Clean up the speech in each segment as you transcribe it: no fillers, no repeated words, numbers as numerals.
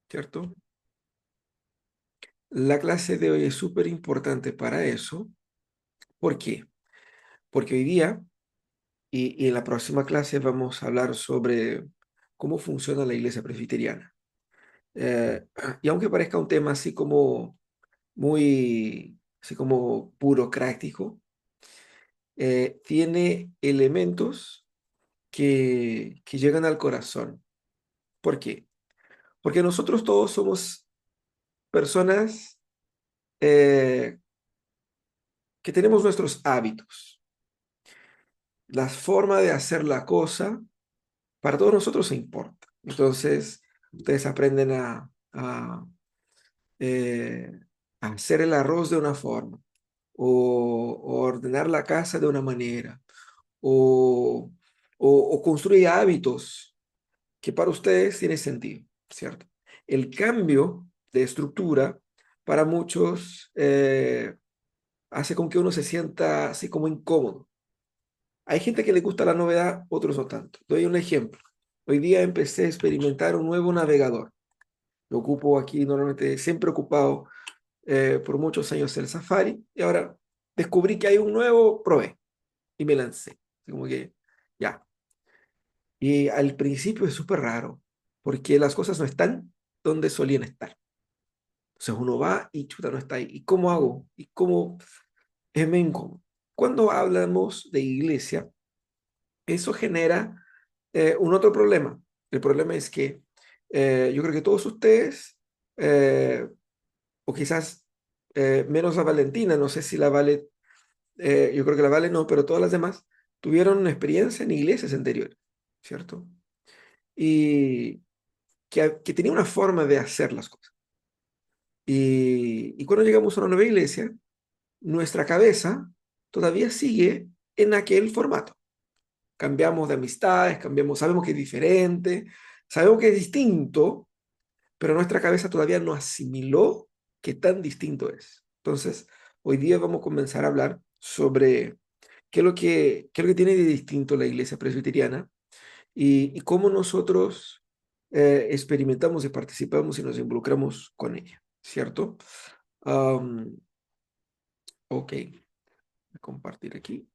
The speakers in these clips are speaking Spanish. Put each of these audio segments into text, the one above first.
¿cierto? La clase de hoy es súper importante para eso. ¿Por qué? Porque hoy día y en la próxima clase vamos a hablar sobre cómo funciona la iglesia presbiteriana. Eh, y aunque parezca un tema así como burocrático, tiene elementos que llegan al corazón. ¿Por qué? Porque nosotros todos somos personas eh, que tenemos nuestros hábitos. La forma de hacer la cosa para todos nosotros importa. Entonces, ustedes aprenden eh, a hacer el arroz de una forma, o ordenar la casa de una manera, o, o construir hábitos que para ustedes tiene sentido, ¿cierto? El cambio de estructura para muchos hace con que uno se sienta así como incómodo. Hay gente que le gusta la novedad, otros no tanto. Doy un ejemplo. Hoy día empecé a experimentar un nuevo navegador. Lo ocupo aquí normalmente, siempre ocupado por muchos años el Safari, y ahora descubrí que hay un nuevo, probé y me lancé. Así como que, ya. Y al principio es súper raro, porque las cosas no están donde solían estar. Entonces uno va y chuta, no está ahí. ¿Y cómo hago? ¿Y cómo es medio incómodo? Cuando hablamos de iglesia, eso genera un otro problema. El problema es que yo creo que todos ustedes, eh, o quizás menos la Valentina, no sé si la Vale, yo creo que la Vale no, pero todas las demás tuvieron una experiencia en iglesias anteriores, ¿cierto? Y que tenía una forma de hacer las cosas. Y cuando llegamos a una nueva iglesia, nuestra cabeza todavía sigue en aquel formato. Cambiamos de amistades, cambiamos, sabemos que es diferente, sabemos que es distinto, pero nuestra cabeza todavía no asimiló qué tan distinto es. Entonces, hoy día vamos a comenzar a hablar sobre qué es lo que tiene de distinto la iglesia presbiteriana y cómo nosotros experimentamos y participamos y nos involucramos con ella, ¿cierto? Um, ok, voy a compartir aquí.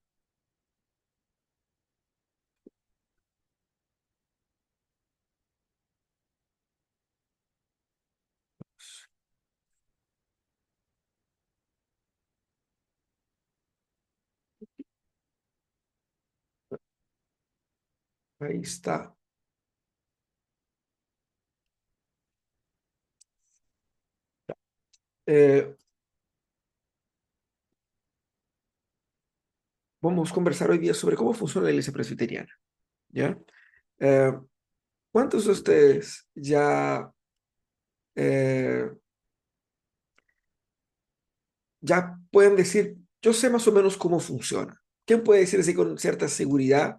Ahí está. Eh, Vamos a conversar hoy día sobre cómo funciona la iglesia presbiteriana, ¿ya? Eh, ¿Cuántos de ustedes eh, ya pueden decir, yo sé más o menos cómo funciona? ¿Quién puede decir así con cierta seguridad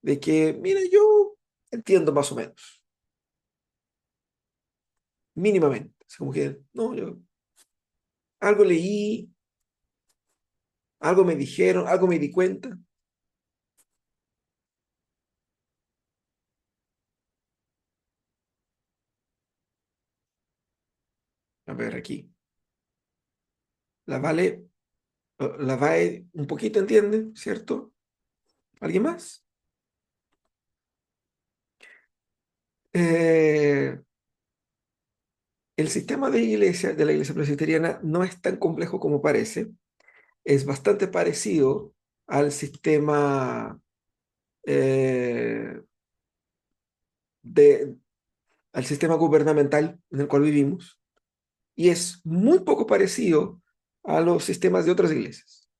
de que, mire, yo entiendo más o menos, mínimamente? Es como que, no, yo algo leí, algo me dijeron, algo me di cuenta. A ver, aquí. La Vale, la VAE un poquito entiende, ¿cierto? ¿Alguien más? Eh, el sistema de la iglesia presbiteriana no es tan complejo como parece. Es bastante parecido al sistema eh, de, al sistema gubernamental en el cual vivimos y es muy poco parecido a los sistemas de otras iglesias.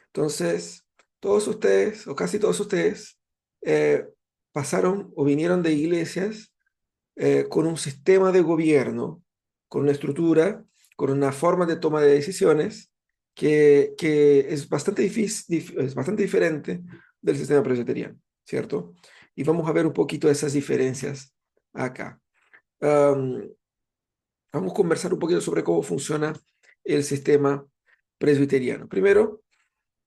Entonces, todos ustedes, o casi todos ustedes, eh, pasaron o vinieron de iglesias con un sistema de gobierno, con una estructura, con una forma de toma de decisiones que es bastante es bastante diferente del sistema presbiteriano, ¿cierto? Y vamos a ver un poquito de esas diferencias acá. Um, Vamos a conversar un poquito sobre cómo funciona el sistema presbiteriano. Primero,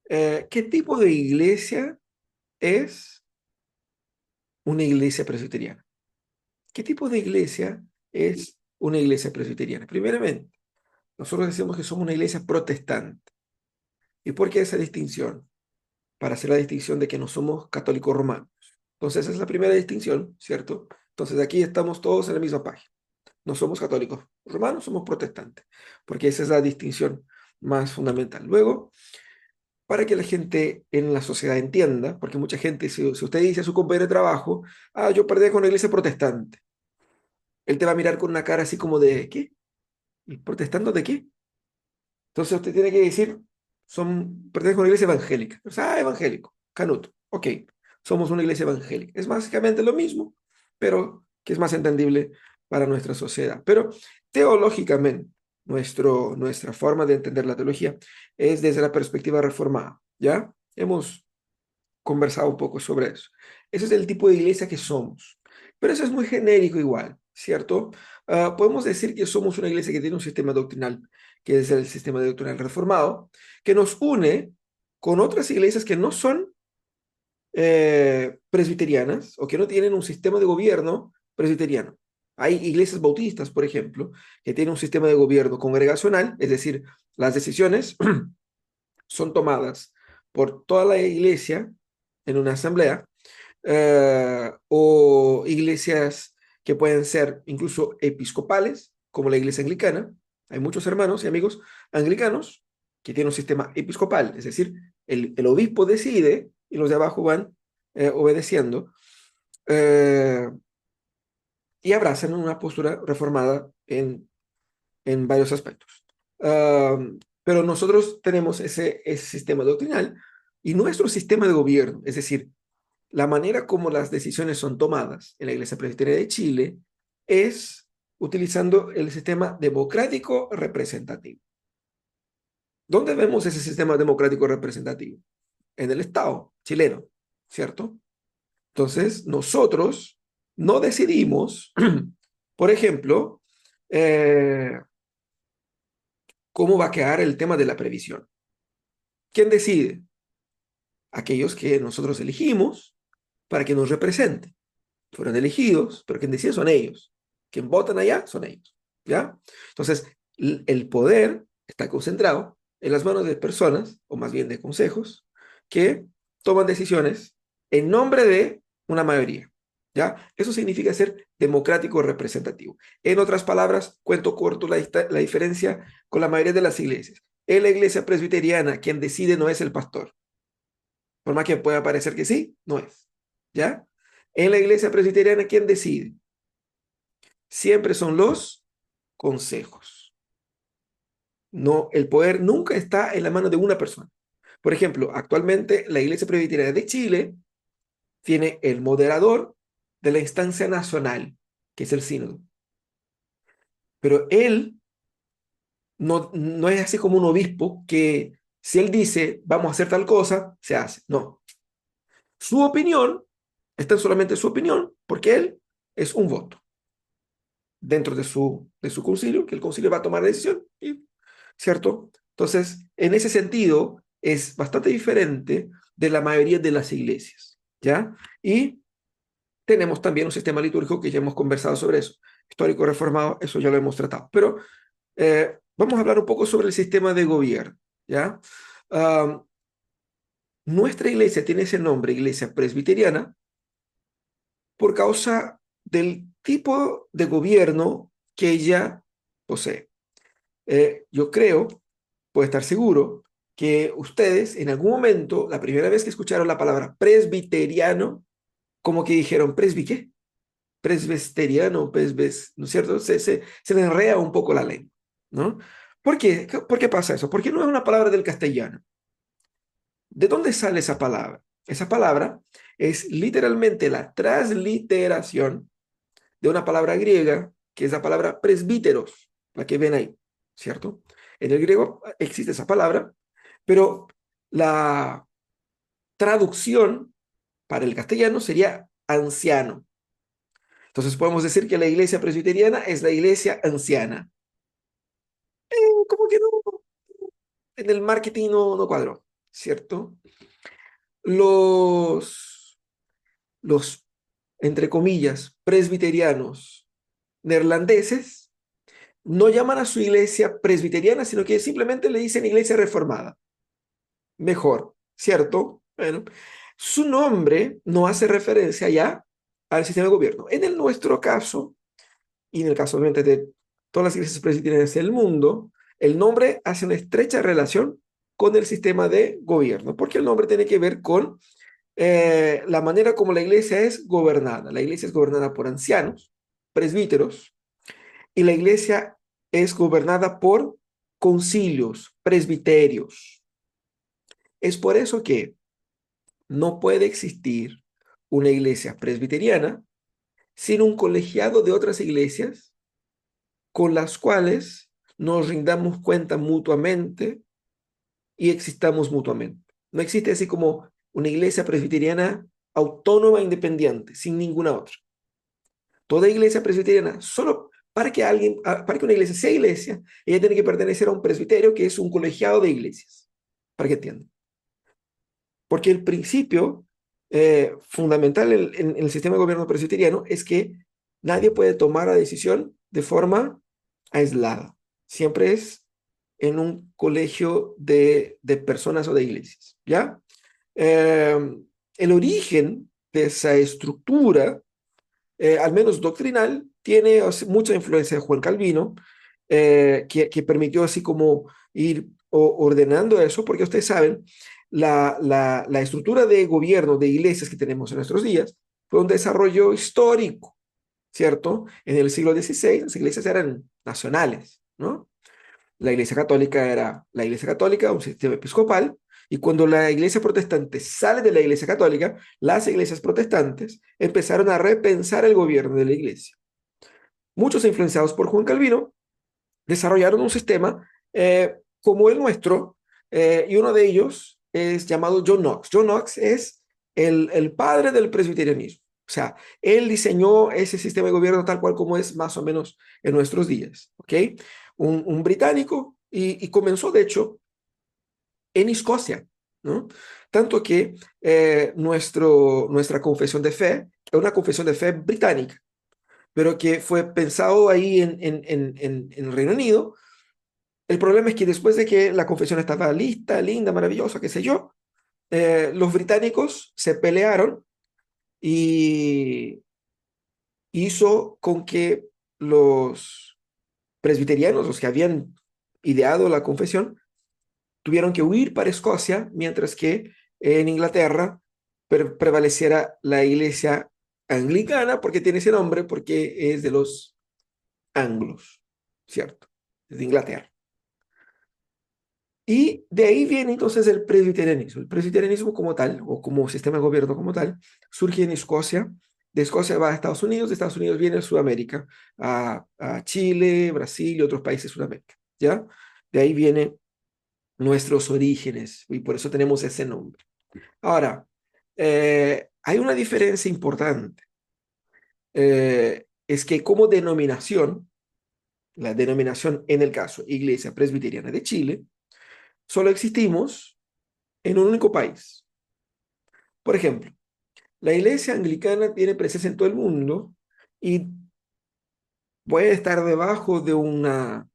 ¿qué tipo de iglesia es una iglesia presbiteriana? ¿Qué tipo de iglesia es una iglesia presbiteriana? Primeramente, nosotros decimos que somos una iglesia protestante. ¿Y por qué esa distinción? Para hacer la distinción de que no somos católicos romanos. Entonces, esa es la primera distinción, ¿cierto? Entonces, aquí estamos todos en la misma página. No somos católicos romanos, somos protestantes, porque esa es la distinción más fundamental. Luego, para que la gente en la sociedad entienda, porque mucha gente, si usted dice a su compañero de trabajo, yo perdí con la iglesia protestante, él te va a mirar con una cara así como de, ¿qué? ¿Y protestando de qué? Entonces usted tiene que decir, pertenezco a una iglesia evangélica. O sea, evangélico, canuto. Ok, somos una iglesia evangélica. Es básicamente lo mismo, pero que es más entendible para nuestra sociedad. Pero teológicamente, nuestra forma de entender la teología es desde la perspectiva reformada. ¿Ya? Hemos conversado un poco sobre eso. Ese es el tipo de iglesia que somos. Pero eso es muy genérico igual, ¿cierto? Podemos decir que somos una iglesia que tiene un sistema doctrinal, que es el sistema doctrinal reformado, que nos une con otras iglesias que no son presbiterianas o que no tienen un sistema de gobierno presbiteriano. Hay iglesias bautistas, por ejemplo, que tienen un sistema de gobierno congregacional, es decir, las decisiones son tomadas por toda la iglesia en una asamblea, o iglesias que pueden ser incluso episcopales, como la iglesia anglicana. Hay muchos hermanos y amigos anglicanos que tienen un sistema episcopal, es decir, el obispo decide y los de abajo van obedeciendo, eh, y abrazan una postura reformada en varios aspectos. Pero nosotros tenemos ese sistema doctrinal y nuestro sistema de gobierno, es decir, la manera como las decisiones son tomadas en la Iglesia Presbiteriana de Chile es utilizando el sistema democrático representativo. ¿Dónde vemos ese sistema democrático representativo? En el Estado chileno, ¿cierto? Entonces, nosotros no decidimos, por ejemplo, eh, cómo va a quedar el tema de la previsión. ¿Quién decide? Aquellos que nosotros elegimos para que nos representen. Fueron elegidos, pero quien decide son ellos. Quien votan allá son ellos. ¿Ya? Entonces, el poder está concentrado en las manos de personas, o más bien de consejos, que toman decisiones en nombre de una mayoría. ¿Ya? Eso significa ser democrático representativo. En otras palabras, cuento corto la diferencia con la mayoría de las iglesias. En la iglesia presbiteriana, quien decide no es el pastor. Por más que pueda parecer que sí, no es. ¿Ya? En la iglesia presbiteriana, ¿quién decide? Siempre son los consejos. No, el poder nunca está en la mano de una persona. Por ejemplo, actualmente la iglesia presbiteriana de Chile tiene el moderador de la instancia nacional, que es el sínodo. Pero él no es así como un obispo que si él dice vamos a hacer tal cosa, se hace. No. Su opinión está solamente su opinión porque él es un voto dentro de su concilio, que el concilio va a tomar la decisión, ¿cierto? Entonces, en ese sentido, es bastante diferente de la mayoría de las iglesias, ¿ya? Y tenemos también un sistema litúrgico que ya hemos conversado sobre eso. Histórico reformado, eso ya lo hemos tratado. Pero vamos a hablar un poco sobre el sistema de gobierno, ¿ya? Um, Nuestra iglesia tiene ese nombre, iglesia presbiteriana, por causa del tipo de gobierno que ella posee. Yo creo, puedo estar seguro, que ustedes en algún momento, la primera vez que escucharon la palabra presbiteriano, como que dijeron, ¿presbi qué? Presbiteriano, ¿no es cierto? Se le enreda un poco la lengua, ¿no? ¿Por qué? ¿Por qué pasa eso? Porque no es una palabra del castellano. ¿De dónde sale esa palabra? Esa palabra es literalmente la transliteración de una palabra griega, que es la palabra presbíteros, la que ven ahí, ¿cierto? En el griego existe esa palabra, pero la traducción para el castellano sería anciano. Entonces podemos decir que la iglesia presbiteriana es la iglesia anciana. Como que no, en el marketing no cuadró, ¿cierto? Los, los, entre comillas, presbiterianos neerlandeses no llaman a su iglesia presbiteriana, sino que simplemente le dicen iglesia reformada. Mejor, ¿cierto? Bueno, su nombre no hace referencia ya al sistema de gobierno. En el nuestro caso, y en el caso obviamente de todas las iglesias presbiterianas del mundo, el nombre hace una estrecha relación con el sistema de gobierno, porque el nombre tiene que ver con la manera como la iglesia es gobernada. La iglesia es gobernada por ancianos, presbíteros, y la iglesia es gobernada por concilios, presbiterios. Es por eso que no puede existir una iglesia presbiteriana sin un colegiado de otras iglesias con las cuales nos rindamos cuenta mutuamente y existamos mutuamente. No existe así como una iglesia presbiteriana autónoma e independiente, sin ninguna otra. Toda iglesia presbiteriana, solo para que una iglesia sea iglesia, ella tiene que pertenecer a un presbiterio que es un colegiado de iglesias, para que entiendan. Porque el principio fundamental en el sistema de gobierno presbiteriano es que nadie puede tomar la decisión de forma aislada. Siempre es en un colegio de personas o de iglesias, ¿ya? Eh, el origen de esa estructura, al menos doctrinal, tiene mucha influencia de Juan Calvino, que permitió así como ir ordenando eso, porque ustedes saben, la estructura de gobierno de iglesias que tenemos en nuestros días fue un desarrollo histórico, ¿cierto? En el siglo XVI las iglesias eran nacionales, ¿no? La iglesia católica era la iglesia católica, un sistema episcopal, y cuando la iglesia protestante sale de la iglesia católica, las iglesias protestantes empezaron a repensar el gobierno de la iglesia. Muchos influenciados por Juan Calvino desarrollaron un sistema como el nuestro, y uno de ellos es llamado John Knox. John Knox es el padre del presbiterianismo. O sea, él diseñó ese sistema de gobierno tal cual como es más o menos en nuestros días. ¿Ok? Un británico y comenzó, de hecho, en Escocia, ¿no? Tanto que nuestra confesión de fe es una confesión de fe británica, pero que fue pensado ahí en el Reino Unido. El problema es que después de que la confesión estaba lista, linda, maravillosa, qué sé yo, los británicos se pelearon y hizo con que los presbiterianos, los que habían ideado la confesión, tuvieron que huir para Escocia, mientras que en Inglaterra prevaleciera la iglesia anglicana, porque tiene ese nombre, porque es de los anglos, ¿cierto? Es de Inglaterra. Y de ahí viene entonces el presbiterianismo. El presbiterianismo como tal, o como sistema de gobierno como tal, surge en Escocia. De Escocia va a Estados Unidos, de Estados Unidos viene a Sudamérica, a Chile, Brasil y otros países de Sudamérica, ¿ya? De ahí vienen nuestros orígenes y por eso tenemos ese nombre. Ahora, hay una diferencia importante. Es que como denominación, la denominación en el caso Iglesia Presbiteriana de Chile, solo existimos en un único país. Por ejemplo, la iglesia anglicana tiene presencia en todo el mundo y puede estar debajo de una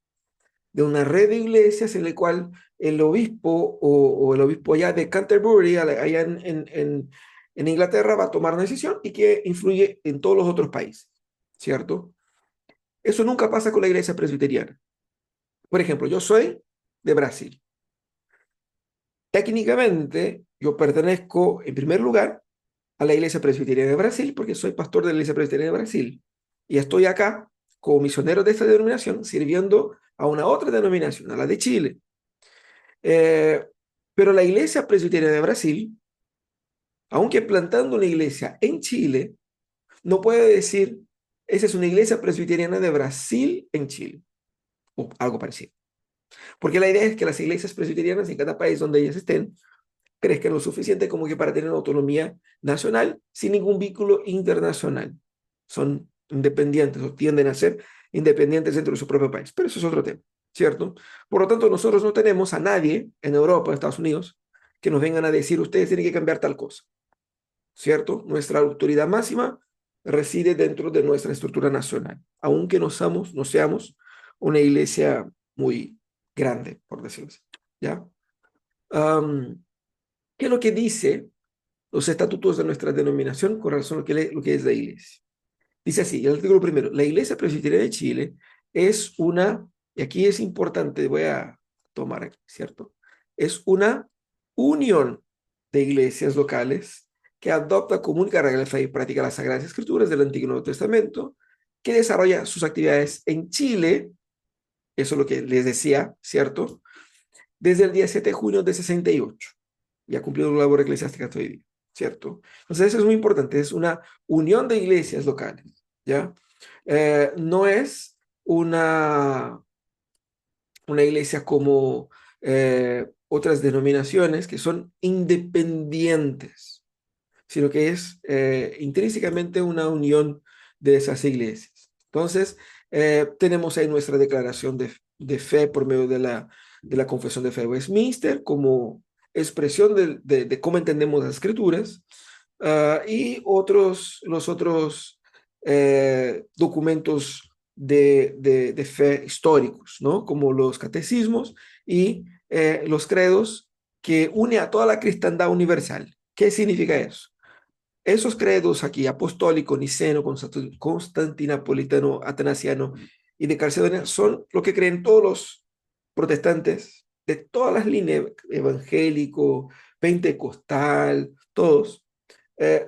red de iglesias en la cual el obispo o el obispo allá de Canterbury, allá en Inglaterra, va a tomar una decisión y que influye en todos los otros países, ¿cierto? Eso nunca pasa con la iglesia presbiteriana. Por ejemplo, yo soy de Brasil. Técnicamente, yo pertenezco, en primer lugar, a la Iglesia Presbiteriana de Brasil, porque soy pastor de la Iglesia Presbiteriana de Brasil. Y estoy acá como misionero de esta denominación, sirviendo a una otra denominación, a la de Chile. Eh, pero la Iglesia Presbiteriana de Brasil, aunque plantando una iglesia en Chile, no puede decir, esa es una iglesia presbiteriana de Brasil en Chile, o algo parecido. Porque la idea es que las iglesias presbiterianas en cada país donde ellas estén crezcan lo suficiente como que para tener autonomía nacional sin ningún vínculo internacional. Son independientes o tienden a ser independientes dentro de su propio país, pero eso es otro tema, ¿cierto? Por lo tanto, nosotros no tenemos a nadie en Europa, en Estados Unidos, que nos vengan a decir, ustedes tienen que cambiar tal cosa, ¿cierto? Nuestra autoridad máxima reside dentro de nuestra estructura nacional, aunque no seamos una iglesia muy grande, por decirlo así, ¿ya? Um, ¿Qué es lo que dice los estatutos de nuestra denominación con relación a lo que es la iglesia? Dice así, el artículo primero, la Iglesia Presbiteriana de Chile es una, y aquí es importante, voy a tomar aquí, ¿cierto? Es una unión de iglesias locales que adopta, comunica, regla de fe y practica las Sagradas Escrituras del Antiguo y Nuevo Testamento, que desarrolla sus actividades en Chile, eso es lo que les decía, ¿cierto? Desde el día 7 de junio de 68 y ha cumplido la labor eclesiástica hasta hoy día, ¿cierto? Entonces eso es muy importante, es una unión de iglesias locales, ¿ya? No es una iglesia como otras denominaciones que son independientes, sino que es intrínsecamente una unión de esas iglesias. Entonces, tenemos ahí nuestra declaración de fe por medio de la confesión de fe de Westminster como expresión de cómo entendemos las escrituras, y los otros documentos de fe históricos, ¿no? Como los catecismos y los credos que une a toda la cristiandad universal. ¿Qué significa eso? Esos credos aquí, apostólico, niceno, constantinopolitano, atanasiano y de Calcedonia, son lo que creen todos los protestantes de todas las líneas, evangélico, pentecostal, todos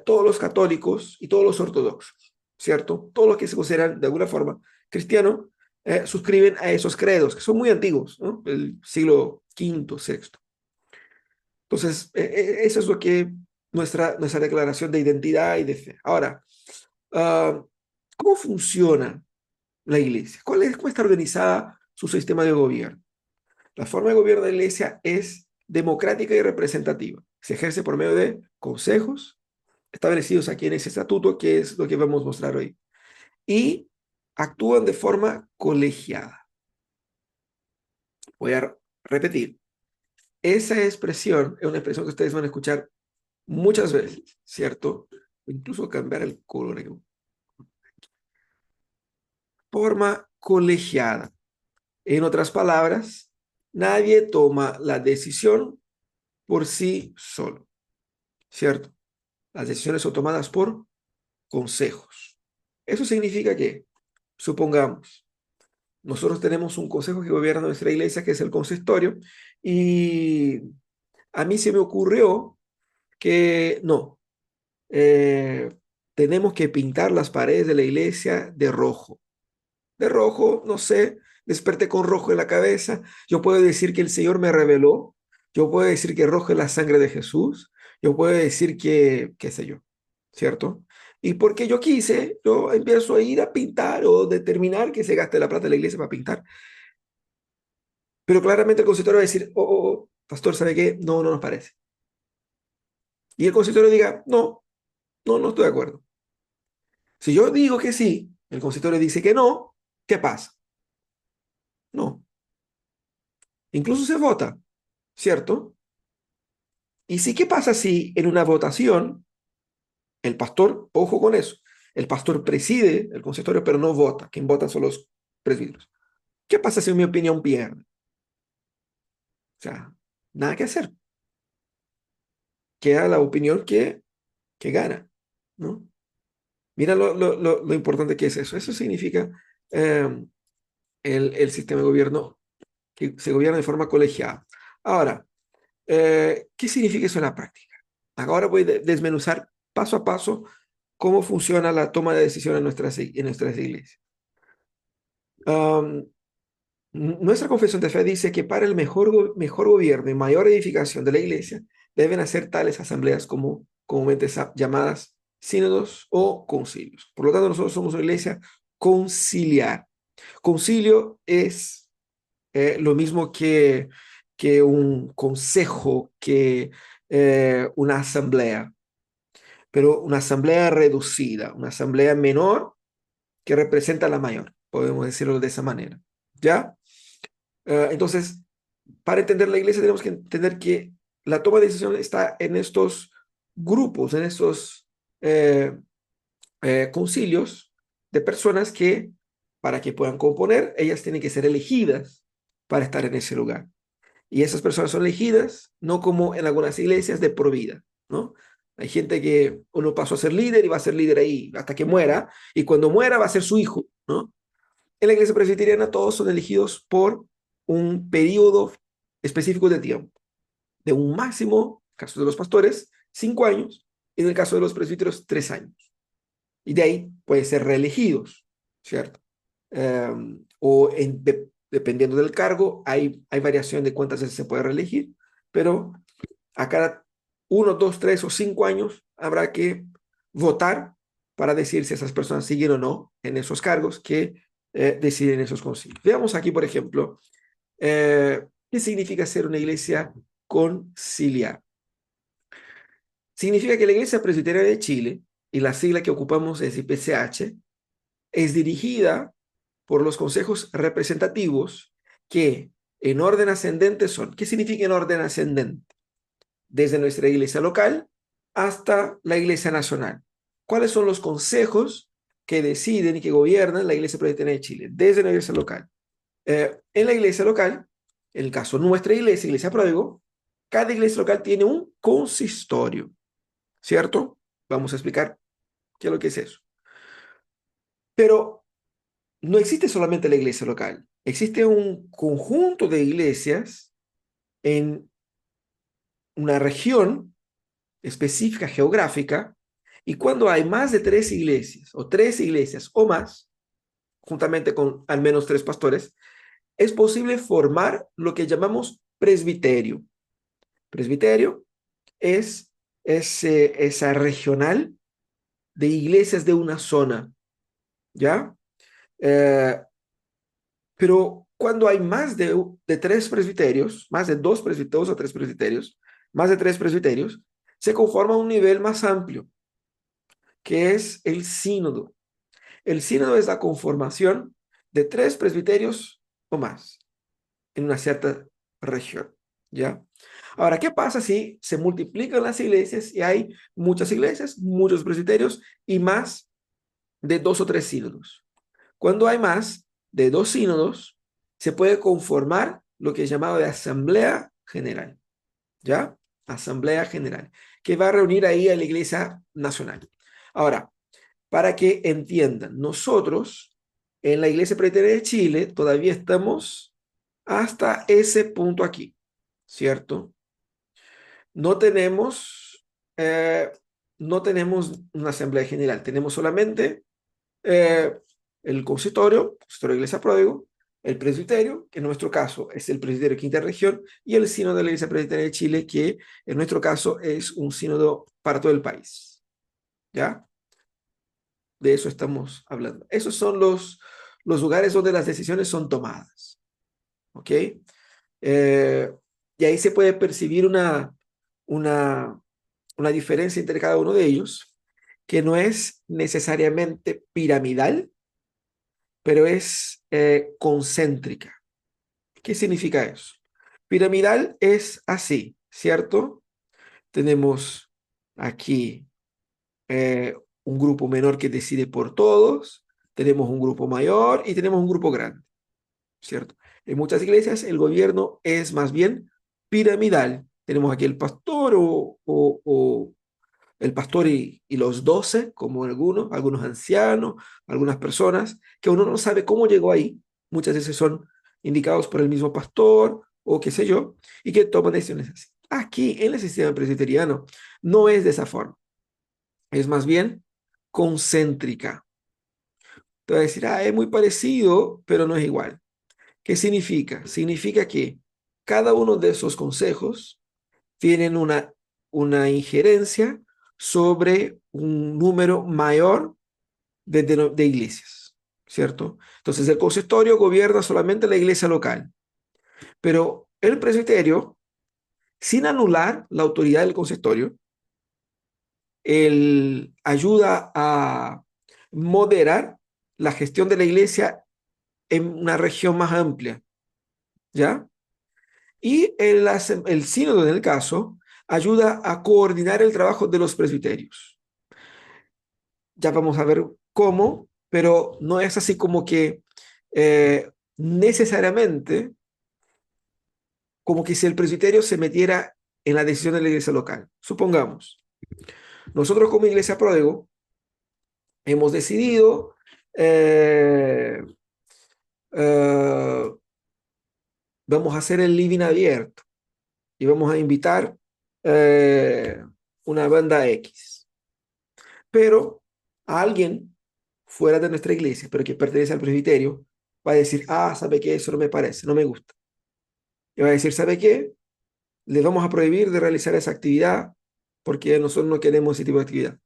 los católicos y todos los ortodoxos, ¿cierto? Todos los que se consideran de alguna forma cristianos suscriben a esos credos, que son muy antiguos, ¿no? El siglo V, sexto. Entonces, eso es lo que nuestra declaración de identidad y de fe. Ahora, uh, ¿cómo funciona la iglesia? ¿Cómo está organizada su sistema de gobierno? La forma de gobierno de la iglesia es democrática y representativa. Se ejerce por medio de consejos establecidos aquí en ese estatuto, que es lo que vamos a mostrar hoy. Y actúan de forma colegiada. Voy a repetir. Esa expresión es una expresión que ustedes van a escuchar muchas veces, ¿cierto? Incluso cambiar el color. Forma colegiada. En otras palabras, nadie toma la decisión por sí solo, ¿cierto? Las decisiones son tomadas por consejos. Eso significa que, supongamos, nosotros tenemos un consejo que gobierna nuestra iglesia, que es el consistorio, y a mí se me ocurrió que no, eh, tenemos que pintar las paredes de la iglesia de rojo. De rojo, no sé, desperté con rojo en la cabeza. Yo puedo decir que el Señor me reveló. Yo puedo decir que rojo es la sangre de Jesús. Yo puedo decir que, qué sé yo, ¿cierto? Y porque yo quise, yo empiezo a ir a pintar o determinar que se gaste la plata de la iglesia para pintar. Pero claramente el consistorio va a decir, pastor, ¿sabe qué? No, no nos parece. Y el consistorio diga, no, no, no estoy de acuerdo. Si yo digo que sí, el consistorio dice que no, ¿qué pasa? No. Incluso se vota, ¿cierto? Y sí, ¿qué pasa si en una votación el pastor, ojo con eso, el pastor preside el consistorio pero no vota, quien vota son los presbíteros? ¿Qué pasa si mi opinión pierde? O sea, nada que hacer. Queda la opinión que gana, ¿no? Mira lo importante que es eso. Eso significa eh, el sistema de gobierno que se gobierna de forma colegiada. Ahora, ¿qué significa eso en la práctica? Ahora voy a desmenuzar paso a paso cómo funciona la toma de decisión en nuestras iglesias. Um, Nuestra confesión de fe dice que para el mejor gobierno y mayor edificación de la iglesia deben hacer tales asambleas como comúnmente llamadas sínodos o concilios. Por lo tanto, nosotros somos una iglesia conciliar. Concilio es lo mismo que un consejo, que una asamblea, pero una asamblea reducida, una asamblea menor que representa a la mayor, podemos decirlo de esa manera. ¿Ya? Entonces, para entender la iglesia tenemos que entender que la toma de decisión está en estos grupos, en estos concilios de personas que para que puedan componer, ellas tienen que ser elegidas para estar en ese lugar. Y esas personas son elegidas, no como en algunas iglesias de por vida, ¿no? Hay gente que uno pasó a ser líder y va a ser líder ahí hasta que muera, y cuando muera va a ser su hijo, ¿no? En la iglesia presbiteriana todos son elegidos por un periodo específico de tiempo, de un máximo, en el caso de los pastores, 5 años, y en el caso de los presbíteros, 3 años. Y de ahí pueden ser reelegidos, ¿cierto? Dependiendo del cargo, hay variación de cuántas veces se puede reelegir, pero a cada 1, 2, 3 o 5 años habrá que votar para decir si esas personas siguen o no en esos cargos que deciden esos concilios. Veamos aquí, por ejemplo, qué significa ser una iglesia conciliar. Significa que la Iglesia Presbiteriana de Chile, y la sigla que ocupamos es IPCH, es dirigida por los consejos representativos que en orden ascendente son. ¿Qué significa en orden ascendente? Desde nuestra iglesia local hasta la iglesia nacional. ¿Cuáles son los consejos que deciden y que gobiernan la iglesia presbiteriana de Chile? Desde la iglesia local. En la iglesia local, en el caso de nuestra iglesia, Iglesia Pródigo, cada iglesia local tiene un consistorio, ¿cierto? Vamos a explicar qué es lo que es eso. Pero no existe solamente la iglesia local, existe un conjunto de iglesias en una región específica geográfica, y cuando hay más de 3 iglesias o 3 iglesias o más, juntamente con al menos 3 pastores, es posible formar lo que llamamos presbiterio. Presbiterio es esa regional de iglesias de una zona, ¿ya? Eh, Pero cuando hay más de 3 presbiterios, más de 2 presbiterios o 3 presbiterios, más de 3 presbiterios, se conforma un nivel más amplio, que es el sínodo. El sínodo es la conformación de 3 presbiterios o más en una cierta región, ¿ya? Ahora, ¿qué pasa si se multiplican las iglesias y hay muchas iglesias, muchos presbiterios y más de 2 o 3 sínodos? Cuando hay más de 2 sínodos, se puede conformar lo que es llamado de asamblea general, ¿ya? Asamblea general, que va a reunir ahí a la Iglesia Nacional. Ahora, para que entiendan, nosotros en la Iglesia Presbiteriana de Chile todavía estamos hasta ese punto aquí, ¿cierto? No tenemos, eh, no tenemos una asamblea general, tenemos solamente eh, el consistorio de Iglesia Pródigo, el presbiterio, que en nuestro caso es el presbiterio de Quinta Región, y el sínodo de la Iglesia Presbiteriana de Chile, que en nuestro caso es un sínodo para todo el país. ¿Ya? De eso estamos hablando. Esos son los lugares donde las decisiones son tomadas. ¿Ok? Y ahí se puede percibir una, una diferencia entre cada uno de ellos, que no es necesariamente piramidal, pero es concéntrica. ¿Qué significa eso? Piramidal es así, ¿cierto? Tenemos aquí un grupo menor que decide por todos, tenemos un grupo mayor y tenemos un grupo grande, ¿cierto? En muchas iglesias el gobierno es más bien piramidal. Tenemos aquí el pastor o el pastor y los 12, como algunos ancianos, algunas personas, que uno no sabe cómo llegó ahí. Muchas veces son indicados por el mismo pastor o qué sé yo, y que toman decisiones así. Aquí, en el sistema presbiteriano, no es de esa forma. Es más bien concéntrica. Te va a decir, es muy parecido, pero no es igual. ¿Qué significa? Significa que cada uno de esos consejos tienen una injerencia sobre un número mayor de iglesias, ¿cierto? Entonces el consistorio gobierna solamente la iglesia local, pero el presbiterio, sin anular la autoridad del consistorio, él ayuda a moderar la gestión de la iglesia en una región más amplia, ¿ya? Y el sínodo, en el caso, ayuda a coordinar el trabajo de los presbiterios. Ya vamos a ver cómo, pero no es así como que necesariamente como que si el presbiterio se metiera en la decisión de la iglesia local. Supongamos, nosotros como iglesia Pródigo hemos decidido eh, eh, vamos a hacer el living abierto y vamos a invitar eh, una banda X, pero a alguien fuera de nuestra iglesia, pero que pertenece al presbiterio, va a decir, ah, ¿sabe qué? Eso no me parece, no me gusta. Y va a decir, ¿sabe qué? Les vamos a prohibir de realizar esa actividad porque nosotros no queremos ese tipo de actividad.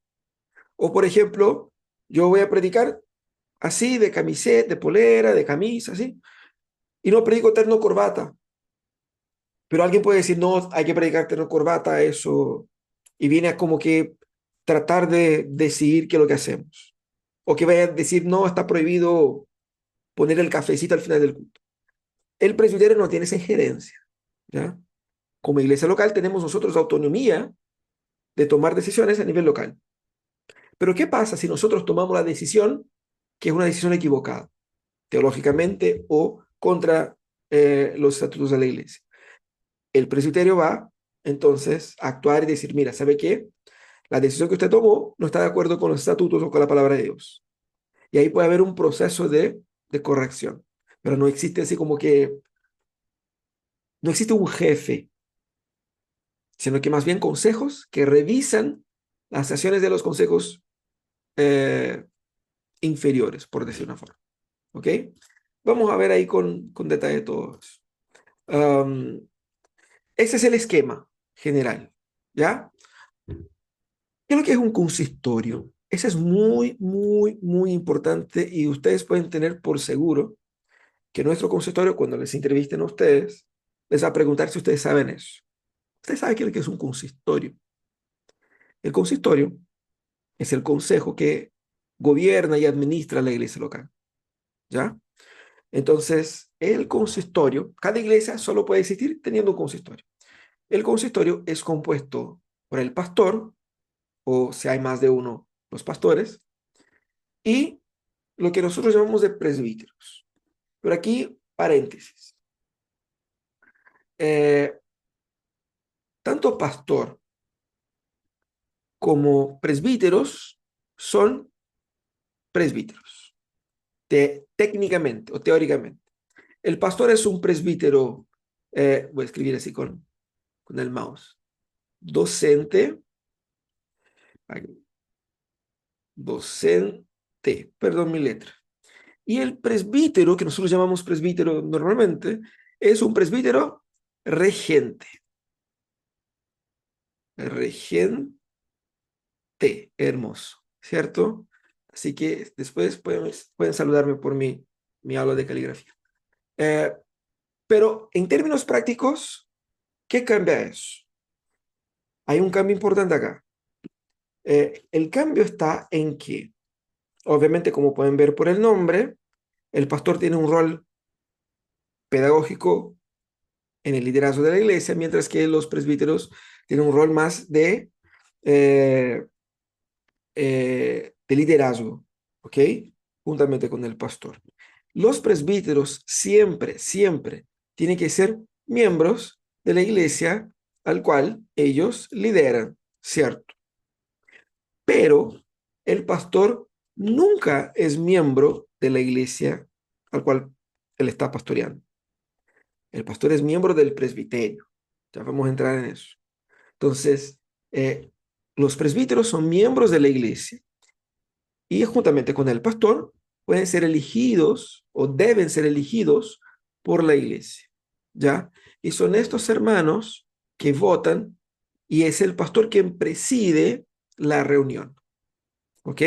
O, por ejemplo, yo voy a predicar así, de camiseta, de polera, de camisa, así, y no predico terno corbata. Pero alguien puede decir, no, hay que predicar terno corbata, eso, y viene a como que tratar de decidir qué es lo que hacemos. O que vaya a decir, no, está prohibido poner el cafecito al final del culto. El presbiterio no tiene esa injerencia, ¿ya? Como iglesia local tenemos nosotros autonomía de tomar decisiones a nivel local. Pero ¿qué pasa si nosotros tomamos la decisión que es una decisión equivocada, teológicamente o contra los estatutos de la iglesia? El presbiterio va entonces a actuar y decir, mira, ¿sabe qué? La decisión que usted tomó no está de acuerdo con los estatutos o con la palabra de Dios. Y ahí puede haber un proceso de corrección. Pero no existe así como que, no existe un jefe, sino que más bien consejos que revisan las acciones de los consejos eh, inferiores, por decir una forma. ¿Ok? Vamos a ver ahí con detalle todos. Um, ese es el esquema general, ¿ya? ¿Qué es lo que es un consistorio? Ese es muy, muy, muy importante y ustedes pueden tener por seguro que nuestro consistorio, cuando les entrevisten a ustedes, les va a preguntar si ustedes saben eso. ¿Ustedes saben qué es lo que es un consistorio? El consistorio es el consejo que gobierna y administra la iglesia local, ¿ya? Entonces, el consistorio, cada iglesia solo puede existir teniendo un consistorio. El consistorio es compuesto por el pastor, o si hay más de uno, los pastores, y lo que nosotros llamamos de presbíteros. Pero aquí, paréntesis. Eh, tanto pastor como presbíteros son presbíteros, técnicamente o teóricamente. El pastor es un presbítero, voy a escribir así con el mouse, docente, docente, perdón mi letra. Y el presbítero, que nosotros llamamos presbítero normalmente, es un presbítero regente. Regente, hermoso, ¿cierto? Así que después pueden saludarme por mi aula de caligrafía. Eh, pero en términos prácticos, ¿qué cambia eso? Hay un cambio importante acá. El cambio está en que, obviamente, como pueden ver por el nombre, el pastor tiene un rol pedagógico en el liderazgo de la iglesia, mientras que los presbíteros tienen un rol más eh, de liderazgo, ¿ok? Juntamente con el pastor. Los presbíteros siempre, siempre tienen que ser miembros de la iglesia al cual ellos lideran, ¿cierto? Pero el pastor nunca es miembro de la iglesia al cual él está pastoreando. El pastor es miembro del presbiterio. Ya vamos a entrar en eso. Entonces, los presbíteros son miembros de la iglesia y juntamente con el pastor pueden ser elegidos o deben ser elegidos por la iglesia, ¿ya? Y son estos hermanos que votan y es el pastor quien preside la reunión, ¿ok?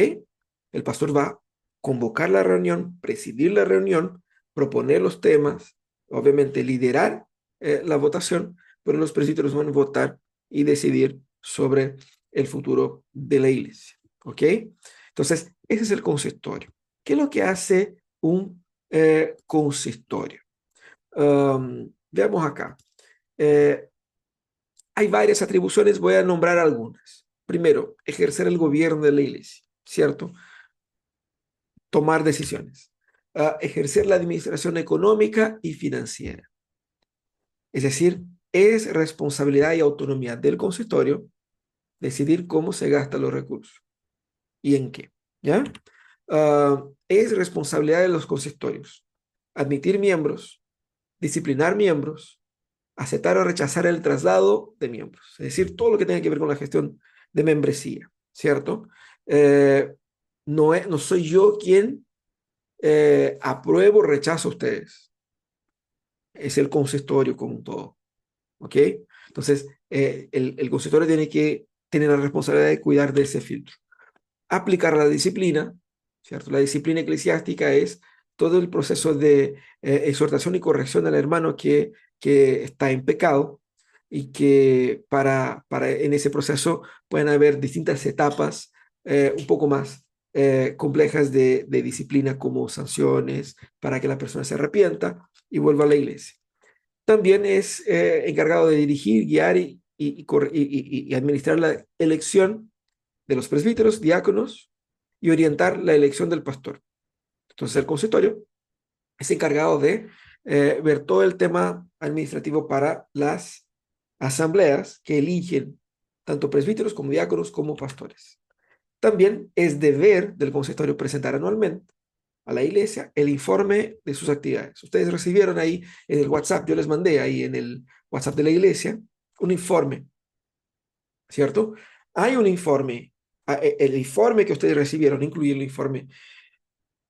El pastor va a convocar la reunión, presidir la reunión, proponer los temas, obviamente liderar la votación, pero los presbíteros van a votar y decidir sobre el futuro de la iglesia, ¿ok? Entonces, ese es el consistorio. ¿Qué es lo que hace un consistorio? Veamos acá. Eh, hay varias atribuciones, voy a nombrar algunas. Primero, ejercer el gobierno de la iglesia, ¿cierto? Tomar decisiones. ejercer la administración económica y financiera. Es decir, es responsabilidad y autonomía del consistorio decidir cómo se gastan los recursos y en qué, ¿ya? Es responsabilidad de los consistorios admitir miembros, disciplinar miembros, aceptar o rechazar el traslado de miembros, es decir, todo lo que tenga que ver con la gestión de membresía, ¿cierto? Eh, no soy yo quien apruebo o rechazo a ustedes, es el consistorio como un todo, ¿ok? Entonces, el consistorio tiene que tener la responsabilidad de cuidar de ese filtro. Aplicar la disciplina, ¿cierto? La disciplina eclesiástica es todo el proceso de exhortación y corrección al hermano que está en pecado y que en ese proceso pueden haber distintas etapas un poco más complejas de disciplina como sanciones para que la persona se arrepienta y vuelva a la iglesia. También es encargado de dirigir, guiar y administrar la elección de los presbíteros, diáconos y orientar la elección del pastor. Entonces el consistorio es encargado de ver todo el tema administrativo para las asambleas que eligen tanto presbíteros como diáconos como pastores. También es deber del consistorio presentar anualmente a la iglesia el informe de sus actividades. Ustedes recibieron ahí en el WhatsApp, yo les mandé ahí en el WhatsApp de la iglesia un informe, ¿cierto? Hay un informe, el informe que ustedes recibieron incluye el informe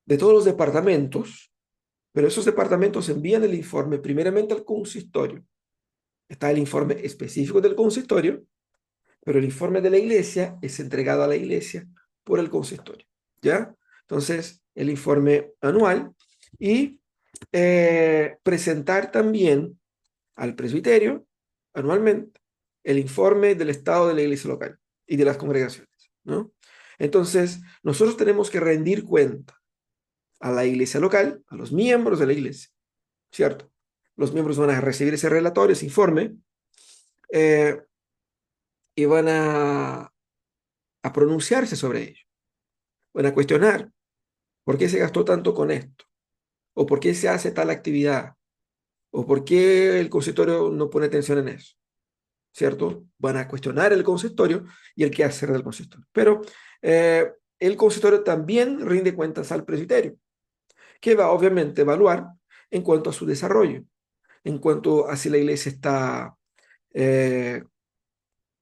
de todos los departamentos, pero esos departamentos envían el informe primeramente al consistorio. Está el informe específico del consistorio, pero el informe de la iglesia es entregado a la iglesia por el consistorio, ¿ya? Entonces, el informe anual y presentar también al presbiterio anualmente el informe del estado de la iglesia local y de las congregaciones, ¿no? Entonces, nosotros tenemos que rendir cuenta a la iglesia local, a los miembros de la iglesia, ¿cierto? Los miembros van a recibir ese relatorio, ese informe, eh, y van a pronunciarse sobre ello. Van a cuestionar por qué se gastó tanto con esto, o por qué se hace tal actividad, o por qué el consistorio no pone atención en eso, ¿cierto? Van a cuestionar el consistorio y el quehacer del consistorio. Pero el consistorio también rinde cuentas al presbiterio, que va obviamente a evaluar en cuanto a su desarrollo, en cuanto a si la iglesia está eh,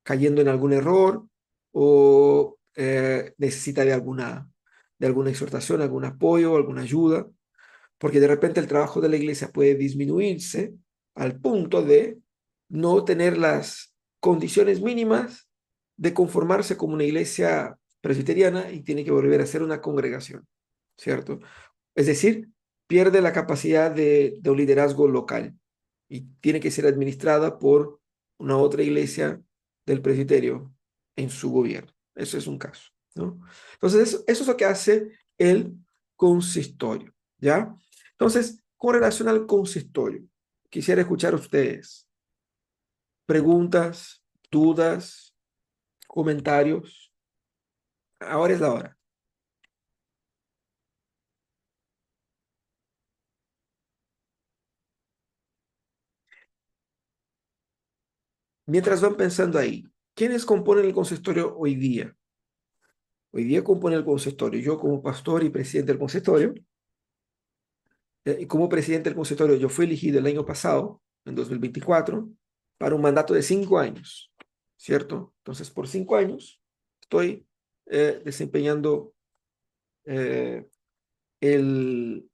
cayendo en algún error o necesita de alguna exhortación, algún apoyo, alguna ayuda, porque de repente el trabajo de la iglesia puede disminuirse al punto de no tener las condiciones mínimas de conformarse como una iglesia presbiteriana y tiene que volver a ser una congregación, ¿cierto? Es decir, pierde la capacidad de un liderazgo local y tiene que ser administrada por una otra iglesia del presbiterio en su gobierno. Eso es un caso, ¿no? Entonces, eso es lo que hace el consistorio, ¿ya? Entonces, con relación al consistorio, quisiera escuchar a ustedes preguntas, dudas, comentarios. Ahora es la hora. Mientras van pensando ahí, ¿quiénes componen el consistorio hoy día? Hoy día compone el consistorio. Yo como pastor y presidente del consistorio, y como presidente del consistorio, yo fui elegido el año pasado, en 2024, para un mandato de 5 años, ¿cierto? Entonces, por 5 años estoy desempeñando eh, el,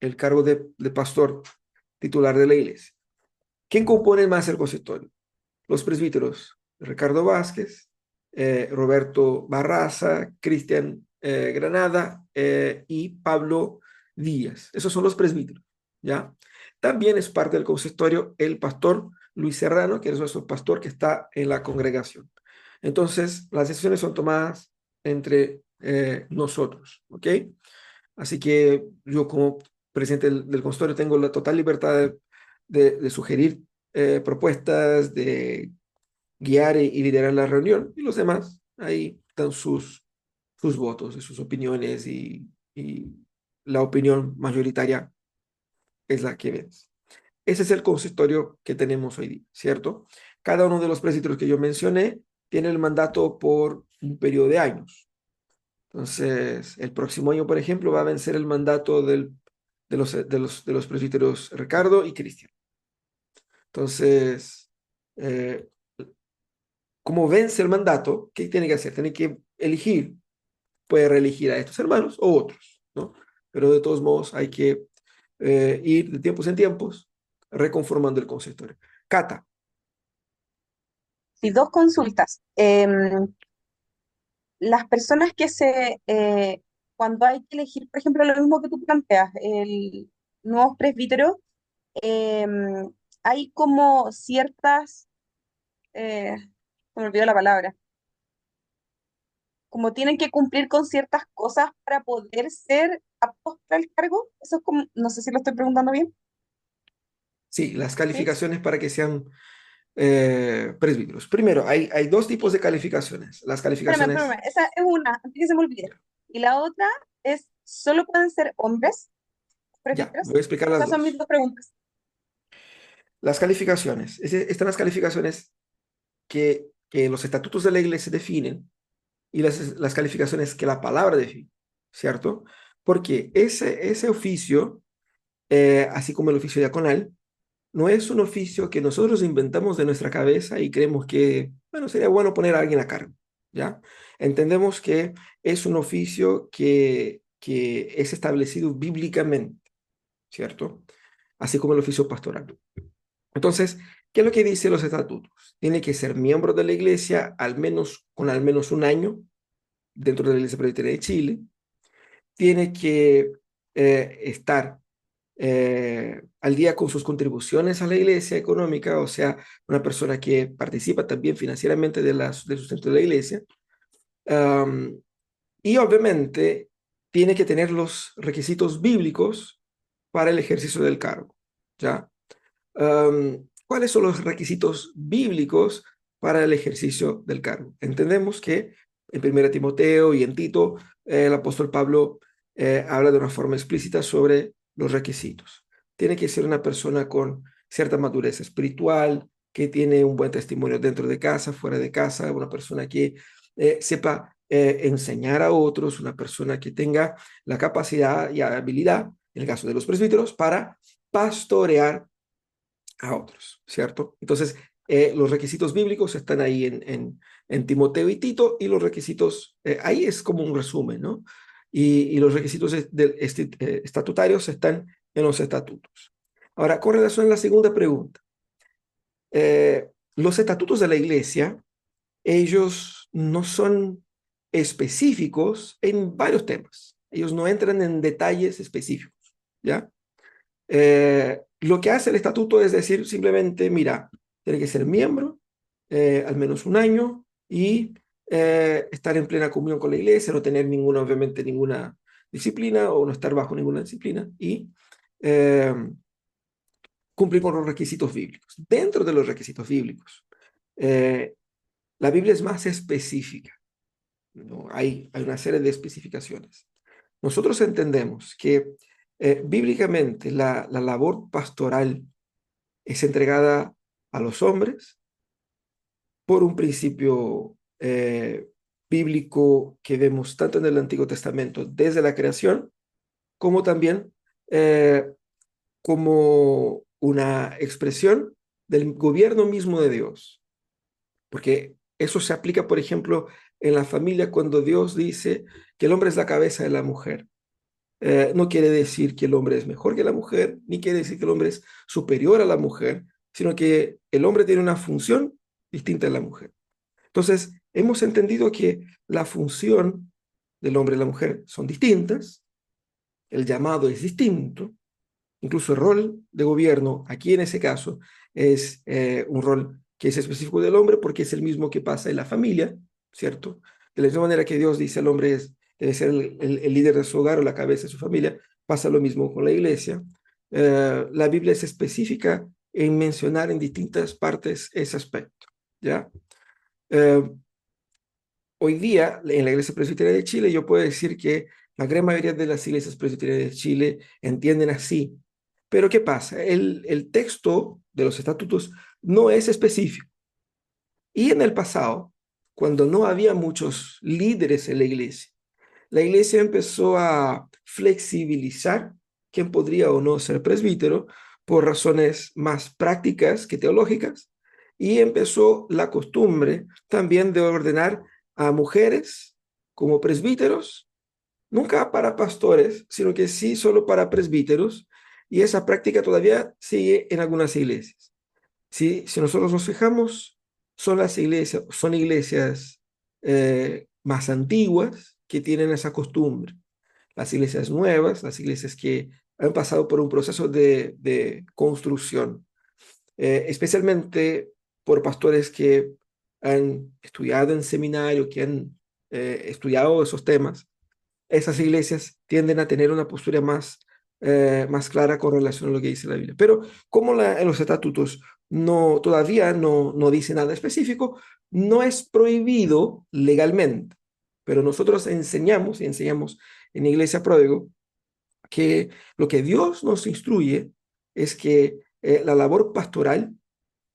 el cargo de pastor titular de la iglesia. ¿Quién compone más el consistorio? Los presbíteros Ricardo Vázquez, Roberto Barraza, Cristian Granada y Pablo Díaz. Esos son los presbíteros, ¿ya? También es parte del consistorio el pastor Luis Serrano, que es nuestro pastor que está en la congregación. Entonces, las decisiones son tomadas entre nosotros, ¿ok? Así que yo como presidente del consistorio tengo la total libertad de sugerir propuestas, de guiar y liderar la reunión, y los demás ahí dan sus votos y sus opiniones y la opinión mayoritaria es la que vence. Ese es el consistorio que tenemos hoy día, ¿cierto? Cada uno de los presbíteros que yo mencioné tiene el mandato por un periodo de años. Entonces, el próximo año, por ejemplo, va a vencer el mandato de los presbíteros Ricardo y Cristian. Entonces, eh, como vence el mandato, ¿qué tiene que hacer? Tiene que elegir, puede reelegir a estos hermanos o otros, ¿no? Pero de todos modos hay que ir de tiempos en tiempos reconformando el consistorio. Cata, Y dos consultas. Las personas cuando hay que elegir, por ejemplo, lo mismo que tú planteas, el nuevos presbíteros, hay como ciertas, se me olvidó la palabra, como tienen que cumplir con ciertas cosas para poder ser aptos para el cargo. Eso es como, no sé si lo estoy preguntando bien. sí, las ¿Sí? calificaciones para que sean presbíteros. Primero, hay dos tipos de calificaciones. Las Espérame, calificaciones, esa es una, antes que se me olvide. Y la otra es, ¿solo pueden ser hombres ya, presbíteros? voy a explicar las Esas son mis dos. dos preguntas. Las calificaciones, están las calificaciones que los estatutos de la iglesia definen y las calificaciones que la palabra define, ¿cierto? Porque ese oficio, así como el oficio diaconal, no es un oficio que nosotros inventamos de nuestra cabeza y creemos que, bueno, sería bueno poner a alguien a cargo, ¿ya? Entendemos que es un oficio que es establecido bíblicamente, ¿cierto? Así como el oficio pastoral. Entonces, ¿qué es lo que dicen los estatutos? Tiene que ser miembro de la iglesia con al menos un año dentro de la Iglesia Presbiteriana de Chile. Tiene que estar al día con sus contribuciones a la iglesia económica, o sea, una persona que participa también financieramente del sustento de la iglesia. Um, y obviamente tiene que tener los requisitos bíblicos para el ejercicio del cargo, ¿ya? ¿Cuáles son los requisitos bíblicos para el ejercicio del cargo? Entendemos que en 1 Timoteo y en Tito, el apóstol Pablo habla de una forma explícita sobre los requisitos. Tiene que ser una persona con cierta madurez espiritual, que tiene un buen testimonio dentro de casa, fuera de casa, una persona que sepa enseñar a otros, una persona que tenga la capacidad y habilidad, en el caso de los presbíteros, para pastorear a otros, ¿cierto? Entonces, los requisitos bíblicos están ahí en Timoteo y Tito, y los requisitos, ahí es como un resumen, ¿no? Y los requisitos estatutarios están en los estatutos. Ahora, con relación a la segunda pregunta, los estatutos de la iglesia, ellos no son específicos en varios temas. Ellos no entran en detalles específicos, ¿ya? Lo que hace el estatuto es decir simplemente, mira, tiene que ser miembro al menos un año y estar en plena comunión con la iglesia, no tener ninguna, obviamente, ninguna disciplina o no estar bajo ninguna disciplina y eh, cumplir con los requisitos bíblicos. Dentro de los requisitos bíblicos, eh, la Biblia es más específica, ¿no? Hay una serie de especificaciones. Nosotros entendemos que bíblicamente la labor pastoral es entregada a los hombres por un principio bíblico que vemos tanto en el Antiguo Testamento desde la creación, como también eh, como una expresión del gobierno mismo de Dios. Porque eso se aplica, por ejemplo, en la familia cuando Dios dice que el hombre es la cabeza de la mujer. No quiere decir que el hombre es mejor que la mujer, ni quiere decir que el hombre es superior a la mujer, sino que el hombre tiene una función distinta a la mujer. Entonces, hemos entendido que la función del hombre y la mujer son distintas, el llamado es distinto, incluso el rol de gobierno, aquí en ese caso, es un rol que es específico del hombre porque es el mismo que pasa en la familia, ¿cierto? De la misma manera que Dios dice al hombre debe ser el líder de su hogar o la cabeza de su familia, pasa lo mismo con la iglesia. La Biblia es específica en mencionar en distintas partes ese aspecto, ¿ya? Eh, Hoy día, en la Iglesia Presbiteriana de Chile, yo puedo decir que La gran mayoría de las iglesias presbiterianas de Chile entienden así. Pero ¿qué pasa? El texto de los estatutos no es específico. Y en el pasado, cuando no había muchos líderes en la iglesia empezó a flexibilizar quién podría o no ser presbítero por razones más prácticas que teológicas, y empezó la costumbre también de ordenar a mujeres como presbíteros, nunca para pastores, sino que sí solo para presbíteros, y esa práctica todavía sigue en algunas iglesias. Si nosotros nos fijamos, son iglesias más antiguas que tienen esa costumbre. Las iglesias nuevas, las iglesias que han pasado por un proceso de construcción, especialmente por pastores que han estudiado en seminario, que han estudiado esos temas. Esas iglesias tienden a tener una postura más clara con relación a lo que dice la Biblia. Pero como en los estatutos todavía no dice nada específico, no es prohibido legalmente. Pero nosotros enseñamos, y enseñamos en Iglesia Pródigo, que lo que Dios nos instruye es que la labor pastoral,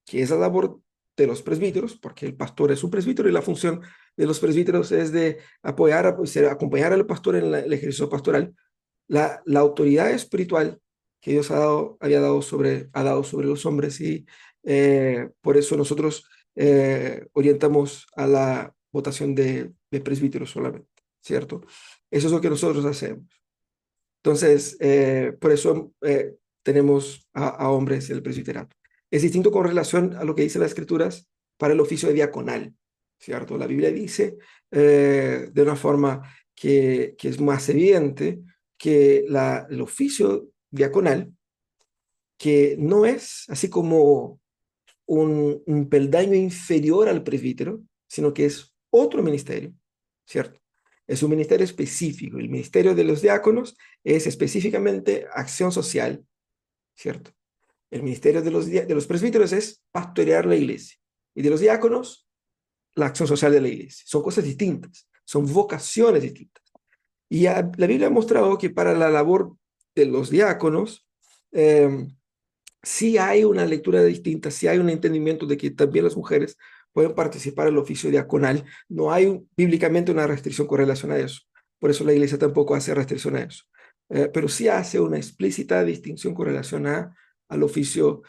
que es la labor de los presbíteros, porque el pastor es un presbítero y la función de los presbíteros es de apoyar, pues, acompañar al pastor en el ejercicio pastoral, la autoridad espiritual que Dios ha dado sobre los hombres, y por eso nosotros orientamos a la votación de presbíteros solamente, ¿cierto? Eso es lo que nosotros hacemos. Entonces, por eso tenemos a hombres en el presbiterato. Es distinto con relación a lo que dice las Escrituras para el oficio de diaconal, ¿cierto? La Biblia dice de una forma que es más evidente que el oficio diaconal, que no es así como un peldaño inferior al presbítero, sino que es otro ministerio, ¿cierto? Es un ministerio específico. El ministerio de los diáconos es específicamente acción social, ¿cierto? El ministerio de los presbíteros es pastorear la iglesia. Y de los diáconos, la acción social de la iglesia. Son cosas distintas, son vocaciones distintas. Y la Biblia ha mostrado que para la labor de los diáconos, eh, sí hay una lectura distinta, sí hay un entendimiento de que también las mujeres pueden participar en el oficio diaconal. No hay bíblicamente una restricción con relación a eso. Por eso la iglesia tampoco hace restricción a eso. Pero sí hace una explícita distinción con relación al oficio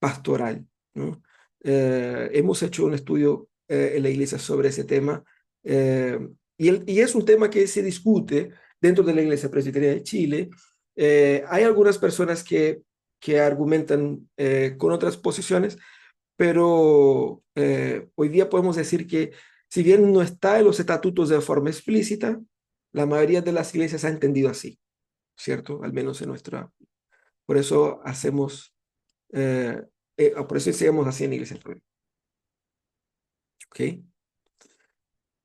pastoral, ¿no? Hemos hecho un estudio en la iglesia sobre ese tema, eh, y es un tema que se discute dentro de la Iglesia Presbiteriana de Chile. Hay algunas personas que argumentan con otras posiciones, pero hoy día podemos decir que si bien no está en los estatutos de forma explícita, la mayoría de las iglesias ha entendido así, ¿cierto? Al menos en nuestra. Por eso por eso enseñamos así en Iglesia Pro. ¿Ok?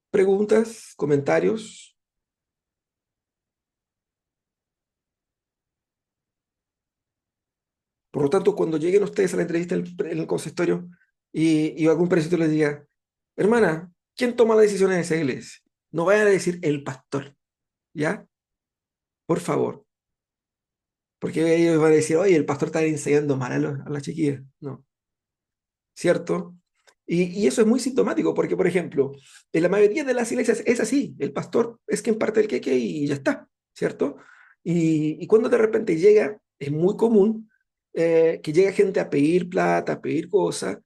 ¿Preguntas? ¿Comentarios? Por lo tanto, cuando lleguen ustedes a la entrevista en el consistorio y algún presbítero les diga, hermana, ¿quién toma las decisiones de esa iglesia? No vayan a decir el pastor, ¿ya? Por favor. Porque ellos van a decir, oye, el pastor está enseñando mal a las chiquillas. No, ¿cierto? Y eso es muy sintomático porque, por ejemplo, en la mayoría de las iglesias es así. El pastor es quien parte el queque y ya está, ¿cierto? Y cuando de repente llega, es muy común que llega gente a pedir plata, a pedir cosas.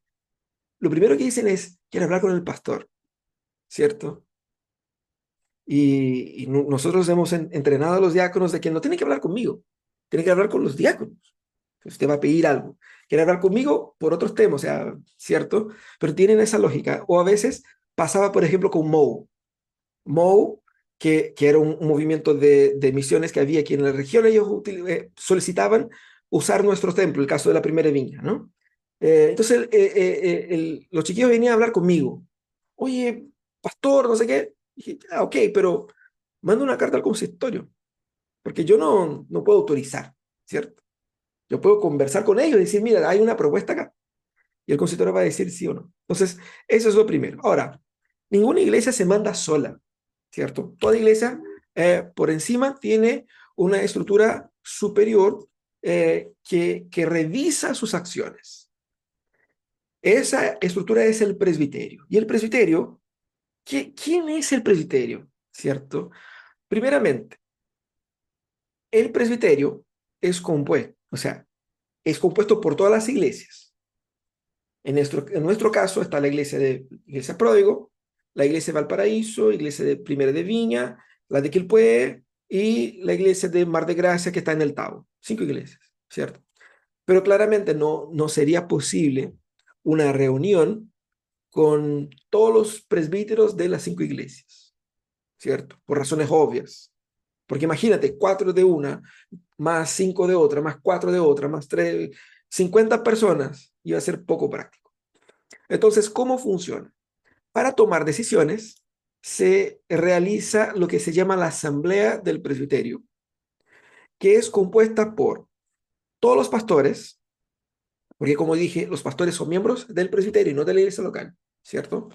Lo primero que dicen es, quiero hablar con el pastor, ¿cierto? Y nosotros hemos entrenado a los diáconos de que no tienen que hablar conmigo, tienen que hablar con los diáconos. Usted va a pedir algo, quiere hablar conmigo por otros temas, o sea, ¿cierto? Pero tienen esa lógica. O a veces pasaba, por ejemplo, con Mou. Mou, que era un movimiento de misiones que había aquí en la región. Ellos solicitaban usar nuestro templo, el caso de la primera viña, ¿no? Entonces, los chiquillos venían a hablar conmigo. Oye, pastor, no sé qué. Dije, ah, ok, pero manda una carta al consistorio, porque yo no puedo autorizar, ¿cierto? Yo puedo conversar con ellos y decir, mira, hay una propuesta acá. Y el consistorio va a decir sí o no. Entonces, eso es lo primero. Ahora, ninguna iglesia se manda sola, ¿cierto? Toda iglesia Por encima tiene una estructura superior que revisa sus acciones. Esa estructura es el presbiterio. Y el presbiterio, ¿quién es el presbiterio? ¿Cierto? Primeramente, el presbiterio es compuesto, o sea, es compuesto por todas las iglesias. En nuestro caso está la iglesia Pródigo, la iglesia de Valparaíso, iglesia de Primera de Viña, la de Quilpué y la iglesia de Mar de Gracia que está en el Tao. 5 iglesias, ¿cierto? Pero claramente no sería posible una reunión con todos los presbíteros de las 5 iglesias, ¿cierto? Por razones obvias. Porque imagínate, 4 de una, más 5 de otra, más 4 de otra, más 3, 50 personas, iba a ser poco práctico. Entonces, ¿cómo funciona? Para tomar decisiones, se realiza lo que se llama la asamblea del presbiterio, que es compuesta por todos los pastores, porque como dije, los pastores son miembros del presbiterio y no de la iglesia local, ¿cierto?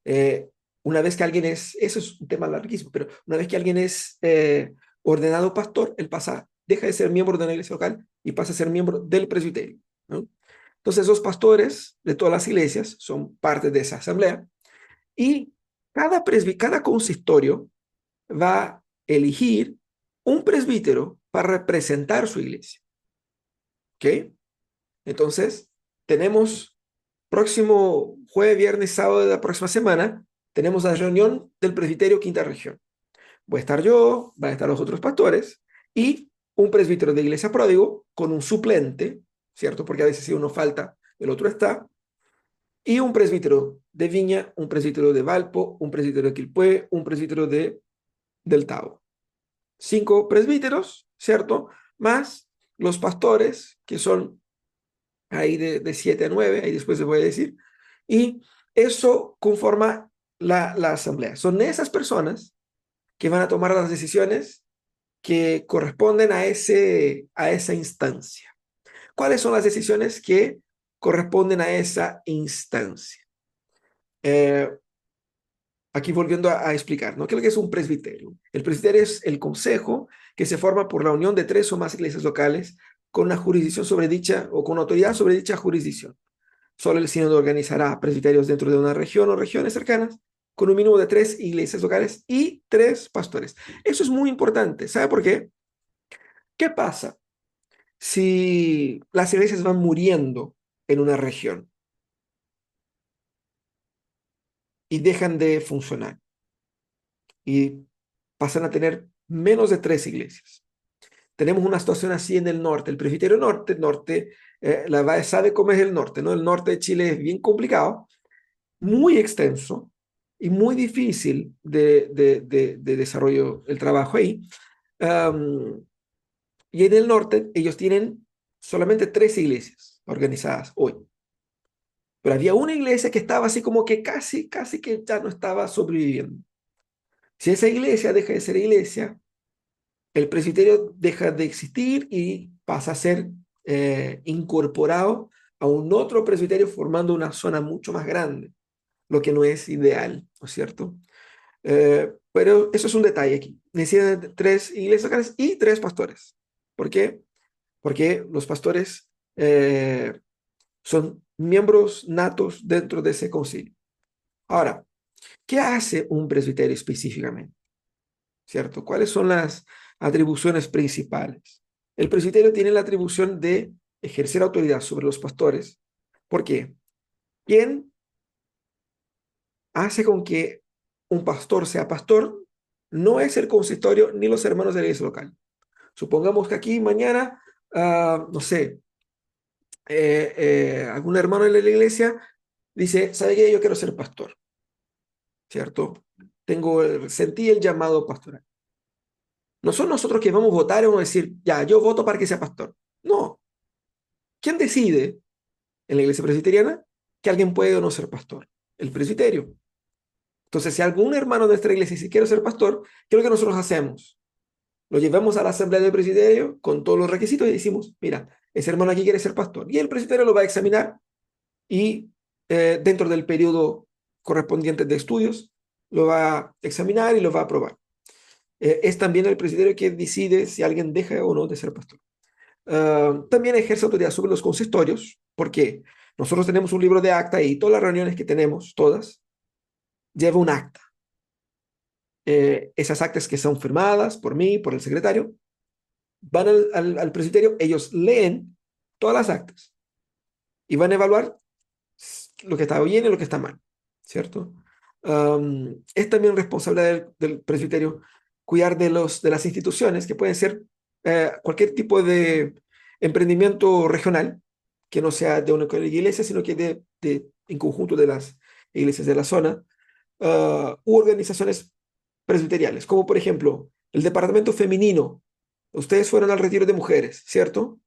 Eh, una vez que alguien eso es un tema larguísimo, pero una vez que alguien es ordenado pastor, él deja de ser miembro de la iglesia local y pasa a ser miembro del presbiterio, ¿no? Entonces, los pastores de todas las iglesias son parte de esa asamblea y cada consistorio va a elegir un presbítero para representar su iglesia, ¿ok? Entonces, tenemos próximo jueves, viernes, sábado de la próxima semana, tenemos la reunión del presbiterio Quinta Región. Voy a estar yo, van a estar los otros pastores y un presbítero de Iglesia Pródigo con un suplente, ¿cierto? Porque a veces si uno falta, el otro está. Y un presbítero de Viña, un presbítero de Valpo, un presbítero de Quilpué, un presbítero del Tao. 5 presbíteros, ¿cierto? Más los pastores, que son ahí de 7 a 9, ahí después les voy a decir. Y eso conforma la asamblea. Son esas personas que van a tomar las decisiones que corresponden a esa instancia. ¿Cuáles son las decisiones que corresponden a esa instancia? Eh, Aquí volviendo a explicar, ¿no? ¿Qué es lo que es un presbiterio? El presbiterio es el consejo que se forma por la unión de 3 o más iglesias locales con una jurisdicción sobre dicha o con autoridad sobre dicha jurisdicción. Solo el sínodo organizará presbiterios dentro de una región o regiones cercanas con un mínimo de 3 iglesias locales y 3 pastores. Eso es muy importante. ¿Sabe por qué? ¿Qué pasa si las iglesias van muriendo en una región y dejan de funcionar y pasan a tener menos de 3 iglesias? Tenemos una situación así en el norte, el presbiterio norte, la VAE sabe cómo es el norte, ¿no? El norte de Chile es bien complicado, muy extenso y muy difícil de desarrollo el trabajo ahí. Um, y en el norte ellos tienen solamente 3 iglesias organizadas hoy. Pero había una iglesia que estaba así como que casi que ya no estaba sobreviviendo. Si esa iglesia deja de ser iglesia, el presbiterio deja de existir y pasa a ser incorporado a un otro presbiterio formando una zona mucho más grande, lo que no es ideal, ¿no es cierto? Pero eso es un detalle aquí. Necesitan 3 iglesias locales y 3 pastores. ¿Por qué? Porque los pastores son miembros natos dentro de ese concilio. Ahora, ¿qué hace un presbiterio específicamente? ¿Cierto? ¿Cuáles son las atribuciones principales? El presbiterio tiene la atribución de ejercer autoridad sobre los pastores. ¿Por qué? ¿Quién hace con que un pastor sea pastor? No es el consistorio ni los hermanos de la iglesia local. Supongamos que aquí mañana, no sé, algún hermano de la iglesia dice, ¿sabe qué? Yo quiero ser pastor, ¿cierto? Sentí el llamado pastoral. No son nosotros que vamos a votar y vamos a decir, ya, yo voto para que sea pastor. No. ¿Quién decide en la iglesia presbiteriana que alguien puede o no ser pastor? El presbiterio. Entonces, si algún hermano de nuestra iglesia dice, quiero ser pastor, ¿qué es lo que nosotros hacemos? Lo llevamos a la asamblea del presbiterio con todos los requisitos y decimos, mira, ese hermano aquí quiere ser pastor. Y el presbiterio lo va a examinar y dentro del periodo correspondiente de estudios, lo va a examinar y lo va a aprobar. Es también el presbiterio que decide si alguien deja o no de ser pastor. También ejerce autoridad sobre los consistorios, porque nosotros tenemos un libro de acta y todas las reuniones que tenemos, todas, lleva un acta. Esas actas que son firmadas por mí, por el secretario, van al presbiterio, ellos leen todas las actas y van a evaluar lo que está bien y lo que está mal, ¿cierto? Es también responsabilidad del presbiterio cuidar de las instituciones, que pueden ser cualquier tipo de emprendimiento regional, que no sea de una iglesia, sino que en conjunto de las iglesias de la zona, u organizaciones presbiteriales, como por ejemplo el departamento femenino. Ustedes fueron al retiro de mujeres, ¿cierto?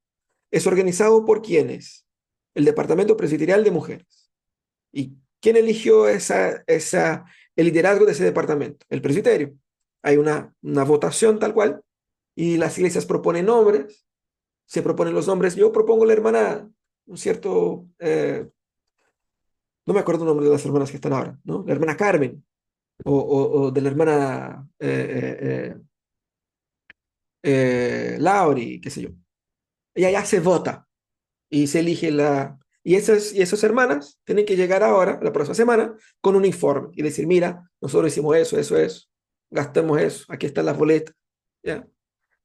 Es organizado por quienes? El departamento presbiterial de mujeres. ¿Y quién eligió el liderazgo de ese departamento? El presbiterio. Hay una votación tal cual y las iglesias proponen nombres, se proponen los nombres. Yo propongo la hermana, un cierto, no me acuerdo el nombre de las hermanas que están ahora, ¿no? La hermana Carmen o de la hermana Lauri, qué sé yo. Ella ya se vota y se elige la... y esas hermanas tienen que llegar ahora, la próxima semana, con un informe y decir, mira, nosotros hicimos eso, gastamos eso, aquí están las boletas. ¿Ya?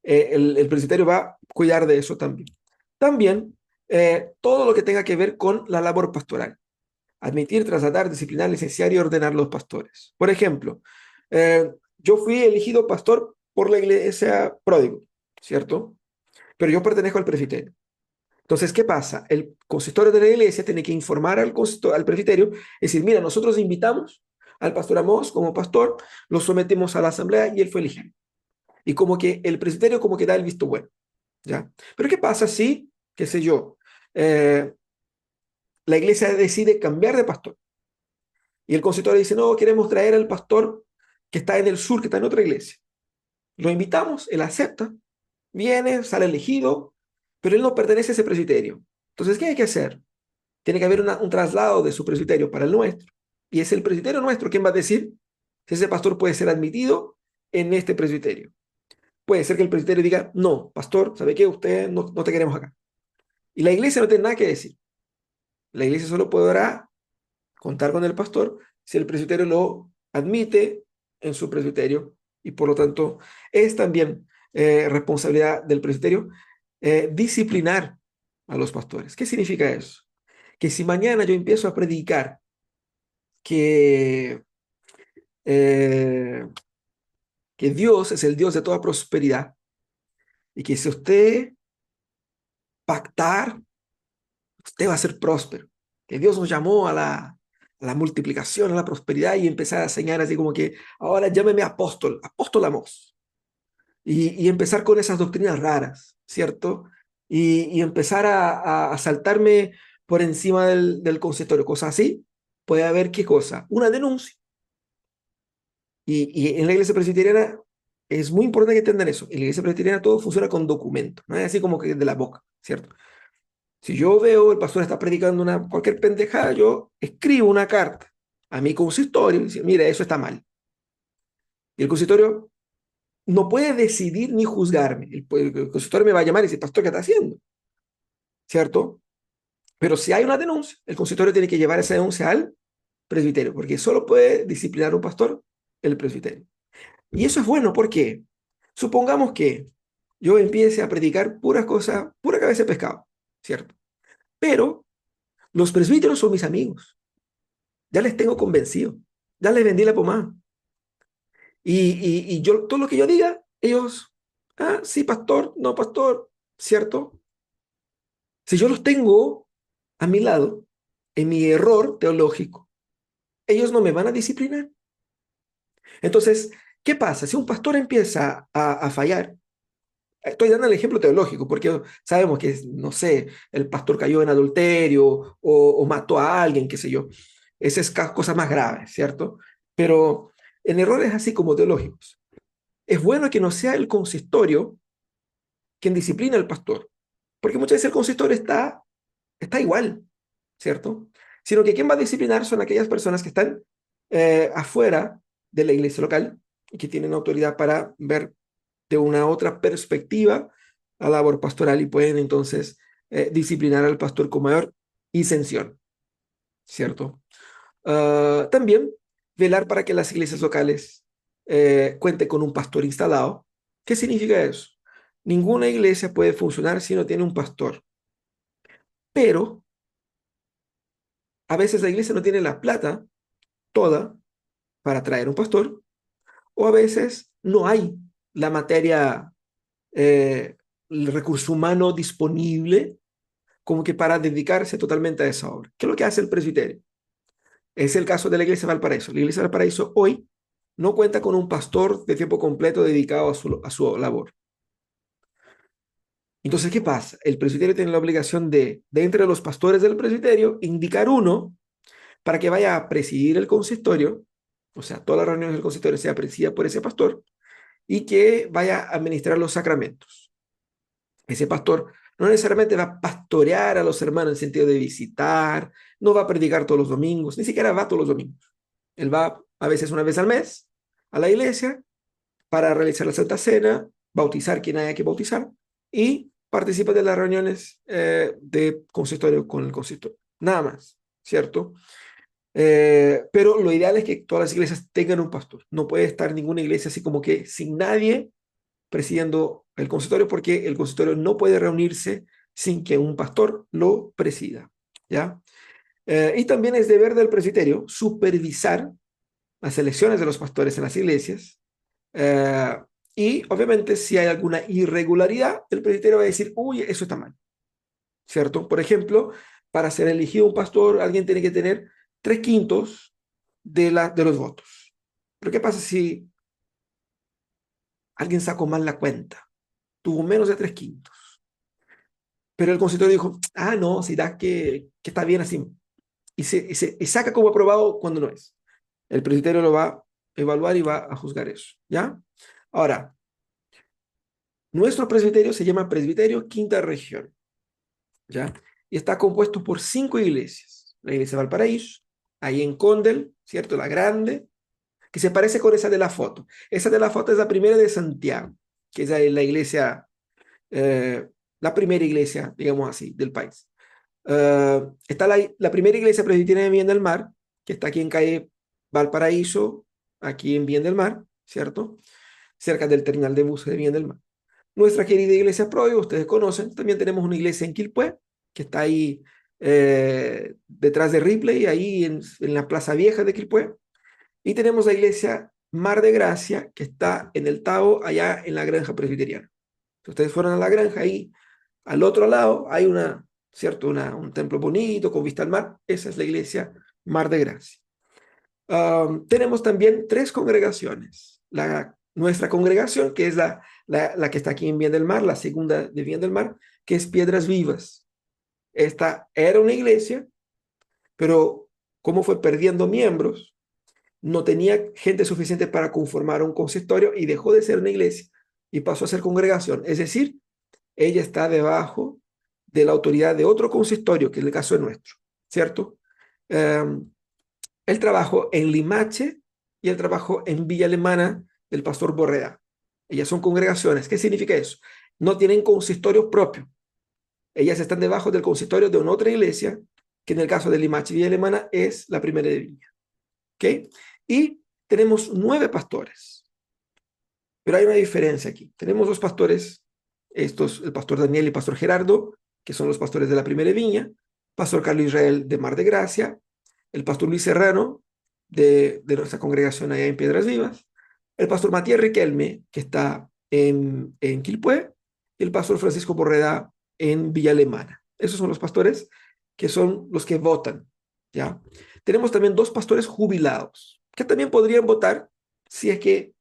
El presbiterio va a cuidar de eso también. También todo lo que tenga que ver con la labor pastoral. Admitir, trasladar, disciplinar, licenciar y ordenar los pastores. Por ejemplo, yo fui elegido pastor por la iglesia Pródigo, ¿cierto? Pero yo pertenezco al presbiterio. Entonces, ¿qué pasa? El consistorio de la iglesia tiene que informar al presbiterio, es decir, mira, nosotros invitamos al pastor Amós como pastor, lo sometimos a la asamblea y él fue elegido. Y como que el presbiterio como que da el visto bueno, ¿ya? Pero ¿qué pasa si, qué sé yo, eh, la iglesia decide cambiar de pastor y el consistorio dice, no, queremos traer al pastor que está en el sur, que está en otra iglesia? Lo invitamos, él acepta, viene, sale elegido, pero él no pertenece a ese presbiterio. Entonces, ¿qué hay que hacer? Tiene que haber un traslado de su presbiterio para el nuestro. Y es el presbiterio nuestro quien va a decir si ese pastor puede ser admitido en este presbiterio. Puede ser que el presbiterio diga, no, pastor, ¿sabe qué? Usted no te queremos acá. Y la iglesia no tiene nada que decir. La iglesia solo podrá contar con el pastor si el presbiterio lo admite en su presbiterio. Y por lo tanto, es también responsabilidad del presbiterio disciplinar a los pastores. ¿Qué significa eso? Que si mañana yo empiezo a predicar que, eh, que Dios es el Dios de toda prosperidad y que si usted pactar, usted va a ser próspero. Que Dios nos llamó a la multiplicación, a la prosperidad y empezar a enseñar así como que ahora llámeme apóstol, apóstol Amós. Y empezar con esas doctrinas raras, ¿cierto? Y empezar a saltarme por encima del consistorio, cosas así. Puede haber qué cosa, una denuncia. Y en la iglesia presbiteriana es muy importante que entiendan eso. En la iglesia presbiteriana todo funciona con documento, no es así como que de la boca, ¿cierto? Si yo veo el pastor está predicando cualquier pendejada, yo escribo una carta a mi consistorio y dice, mira, eso está mal. Y el consistorio no puede decidir ni juzgarme. El consistorio me va a llamar y dice, pastor, ¿qué está haciendo? ¿Cierto? Pero si hay una denuncia, el consistorio tiene que llevar esa denuncia al presbiterio, porque solo puede disciplinar un pastor el presbiterio. Y eso es bueno porque supongamos que yo empiece a predicar puras cosas, pura cabeza de pescado, ¿cierto? Pero los presbíteros son mis amigos, ya les tengo convencido, ya les vendí la pomada. Y yo, todo lo que yo diga, ellos, ah, sí, pastor, no, pastor, ¿cierto? Si yo los tengo a mi lado, en mi error teológico, ellos no me van a disciplinar. Entonces, ¿qué pasa? Si un pastor empieza a fallar, estoy dando el ejemplo teológico, porque sabemos que, no sé, el pastor cayó en adulterio o mató a alguien, qué sé yo. Esas es cosas más graves, ¿cierto? Pero en errores así como teológicos, es bueno que no sea el consistorio quien disciplina al pastor, porque muchas veces el consistorio está igual, ¿cierto? Sino que quien va a disciplinar son aquellas personas que están afuera de la iglesia local y que tienen autoridad para ver de una otra perspectiva la labor pastoral y pueden entonces disciplinar al pastor con mayor isención, ¿cierto? También velar para que las iglesias locales cuenten con un pastor instalado. ¿Qué significa eso? Ninguna iglesia puede funcionar si no tiene un pastor, pero a veces la iglesia no tiene la plata toda para traer un pastor, o a veces no hay la materia, el recurso humano disponible como que para dedicarse totalmente a esa obra. ¿Qué es lo que hace el presbiterio? Es el caso de la iglesia de Valparaíso. La iglesia de Valparaíso hoy no cuenta con un pastor de tiempo completo dedicado a su labor. Entonces, ¿qué pasa? El presbiterio tiene la obligación de entre los pastores del presbiterio, indicar uno para que vaya a presidir el consistorio, o sea, todas las reuniones del consistorio sea presidida por ese pastor, y que vaya a administrar los sacramentos. Ese pastor no necesariamente va a pastorear a los hermanos en el sentido de visitar, no va a predicar todos los domingos, ni siquiera va todos los domingos. Él va a veces una vez al mes a la iglesia para realizar la Santa Cena, bautizar quien haya que bautizar y participa de las reuniones de consistorio con el consistorio. Nada más, ¿cierto? Pero lo ideal es que todas las iglesias tengan un pastor. No puede estar ninguna iglesia así como que sin nadie presidiendo el consistorio porque el consistorio no puede reunirse sin que un pastor lo presida, ¿ya? Y también es deber del presbiterio supervisar las elecciones de los pastores en las iglesias. eh, y obviamente si hay alguna irregularidad, el presbiterio va a decir, uy, eso está mal, ¿cierto? Por ejemplo, para ser elegido un pastor, alguien tiene que tener 3/5 de los votos. Pero ¿qué pasa si alguien sacó mal la cuenta? Tuvo menos de 3/5. Pero el consultor dijo, ah, no, si da que está bien así. Y saca como aprobado cuando no es. El presbiterio lo va a evaluar y va a juzgar eso, ¿ya? Ahora, nuestro presbiterio se llama Presbiterio Quinta Región, ¿ya? Y está compuesto por 5 iglesias. La iglesia de Valparaíso, ahí en Condel, ¿cierto? La grande, que se parece con esa de la foto. Esa de la foto es la primera de Santiago, que es la iglesia, eh, la primera iglesia, digamos así, del país. Está la primera iglesia presbiteriana de Bien del Mar, que está aquí en calle Valparaíso, aquí en Bien del Mar, ¿cierto? Cerca del terminal de buses de Bien del Mar. Nuestra querida iglesia Proyo, ustedes conocen, también tenemos una iglesia en Quilpué, que está ahí detrás de Ripley, ahí en la Plaza Vieja de Quilpué. Y tenemos la iglesia Mar de Gracia, que está en el Tao, allá en la granja presbiteriana. Si ustedes fueron a la granja, ahí al otro lado hay ¿cierto? Un templo bonito con vista al mar. Esa es la iglesia Mar de Gracia. Tenemos también 3 congregaciones. Nuestra congregación, que es la que está aquí en Bien del Mar, la segunda de Bien del Mar, que es Piedras Vivas. Esta era una iglesia, pero como fue perdiendo miembros, no tenía gente suficiente para conformar un consistorio y dejó de ser una iglesia y pasó a ser congregación. Es decir, ella está debajo de la autoridad de otro consistorio, que es el caso de nuestro, ¿cierto? Um, el trabajo en Limache y el trabajo en Villa Alemana del pastor Borreda. Ellas son congregaciones. ¿Qué significa eso? No tienen consistorio propio. Ellas están debajo del consistorio de una otra iglesia, que en el caso de Limache y Villa Alemana es la primera de Viña. ¿Ok? Y tenemos 9 pastores. Pero hay una diferencia aquí. Tenemos 2 pastores, el pastor Daniel y el pastor Gerardo, que son los pastores de la primera viña, pastor Carlos Israel de Mar de Gracia, el pastor Luis Serrano de nuestra congregación allá en Piedras Vivas, el pastor Matías Riquelme, que está en Quilpué, y el pastor Francisco Borreda en Villa Alemana. Esos son los pastores que son los que votan, ¿ya? Tenemos también 2 pastores jubilados, que también podrían votar si es que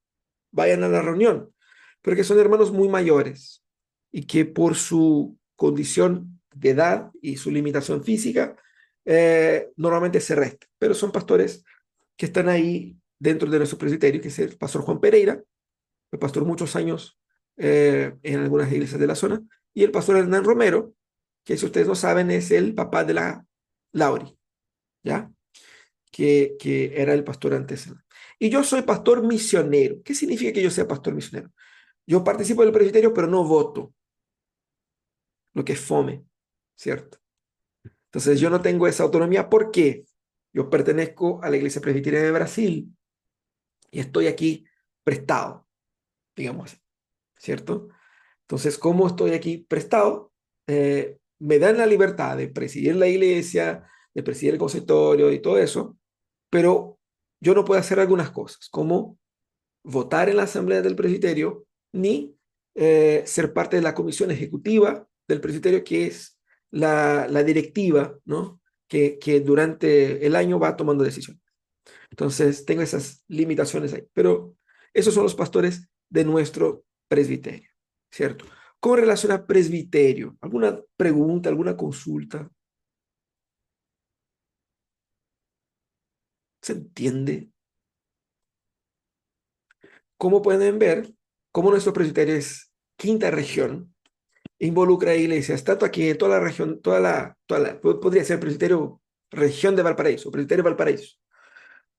vayan a la reunión, pero que son hermanos muy mayores y que por su condición de edad y su limitación física, normalmente se restan, pero son pastores que están ahí dentro de nuestro presbiterio, que es el pastor Juan Pereira, el pastor muchos años en algunas iglesias de la zona, y el pastor Hernán Romero, que si ustedes no saben es el papá de la Lauri, ¿ya? Que era el pastor antes. Y yo soy pastor misionero. ¿Qué significa que yo sea pastor misionero? Yo participo del presbiterio, pero no voto, lo que es fome, ¿cierto? Entonces yo no tengo esa autonomía. ¿Por qué? Yo pertenezco a la Iglesia Presbiteriana de Brasil y estoy aquí prestado, digamos así, ¿cierto? Entonces, ¿cómo estoy aquí prestado? Me dan la libertad de presidir la iglesia, de presidir el consistorio y todo eso, pero yo no puedo hacer algunas cosas, como votar en la asamblea del presbiterio, ni ser parte de la comisión ejecutiva del presbiterio, que es la directiva, ¿no? Que durante el año va tomando decisiones. Entonces, tengo esas limitaciones ahí. Pero esos son los pastores de nuestro presbiterio, ¿cierto? ¿Cómo relaciona presbiterio? ¿Alguna pregunta, alguna consulta? ¿Se entiende? Como pueden ver, como nuestro presbiterio es quinta región, involucra iglesias, tanto aquí en toda la región, podría ser presbiterio región de Valparaíso, presbiterio Valparaíso,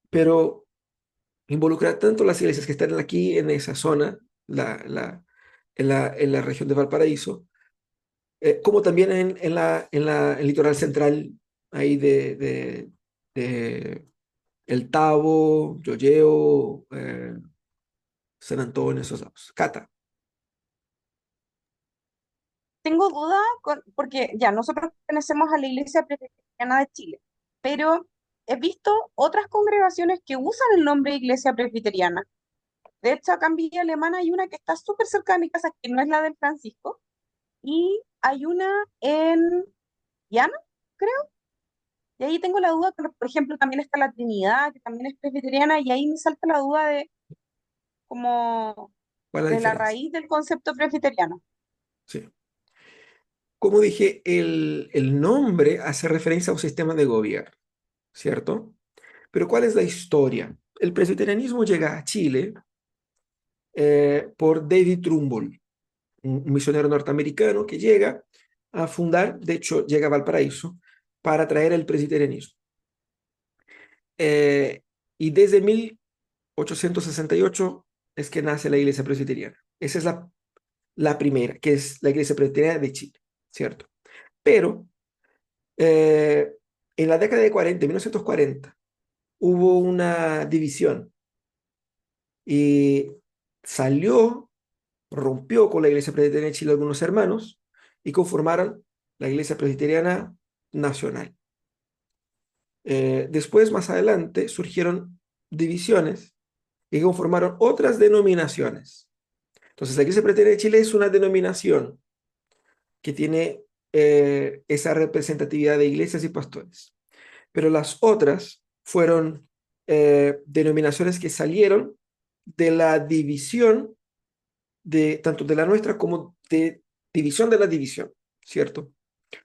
pero involucra tanto las iglesias que están aquí en esa zona, en la región de Valparaíso, como también en el litoral central, ahí de El Tabo, Llolleo, San Antonio, esos lados. Cata, Tengo duda porque ya nosotros pertenecemos a la Iglesia Presbiteriana de Chile, pero he visto otras congregaciones que usan el nombre Iglesia Presbiteriana. De hecho, acá en Villa Alemana hay una que está súper cerca de mi casa, que no es la del Francisco, y hay una en Llano, creo. Y ahí tengo la duda, por ejemplo, también está la Trinidad, que también es presbiteriana, y ahí me salta la duda de como ¿cuál es la de la diferencia? raíz del concepto presbiteriano. Sí. Como dije, el nombre hace referencia a un sistema de gobierno, ¿cierto? Pero ¿cuál es la historia? El presbiterianismo llega a Chile por David Trumbull, un misionero norteamericano que llega a fundar, de hecho llega a Valparaíso, para traer el presbiterianismo. Eh, y desde 1868 es que nace la iglesia presbiteriana. Esa es la primera, que es la iglesia presbiteriana de Chile, ¿cierto? Pero eh, en la década de 40, 1940, hubo una división y salió, rompió con la iglesia presbiteriana de Chile algunos hermanos y conformaron la iglesia presbiteriana nacional. Después, más adelante, surgieron divisiones y conformaron otras denominaciones. Entonces, la iglesia presbiteriana de Chile es una denominación que tiene esa representatividad de iglesias y pastores. Pero las otras fueron denominaciones que salieron de la división de tanto de la nuestra como de división de la división, ¿cierto?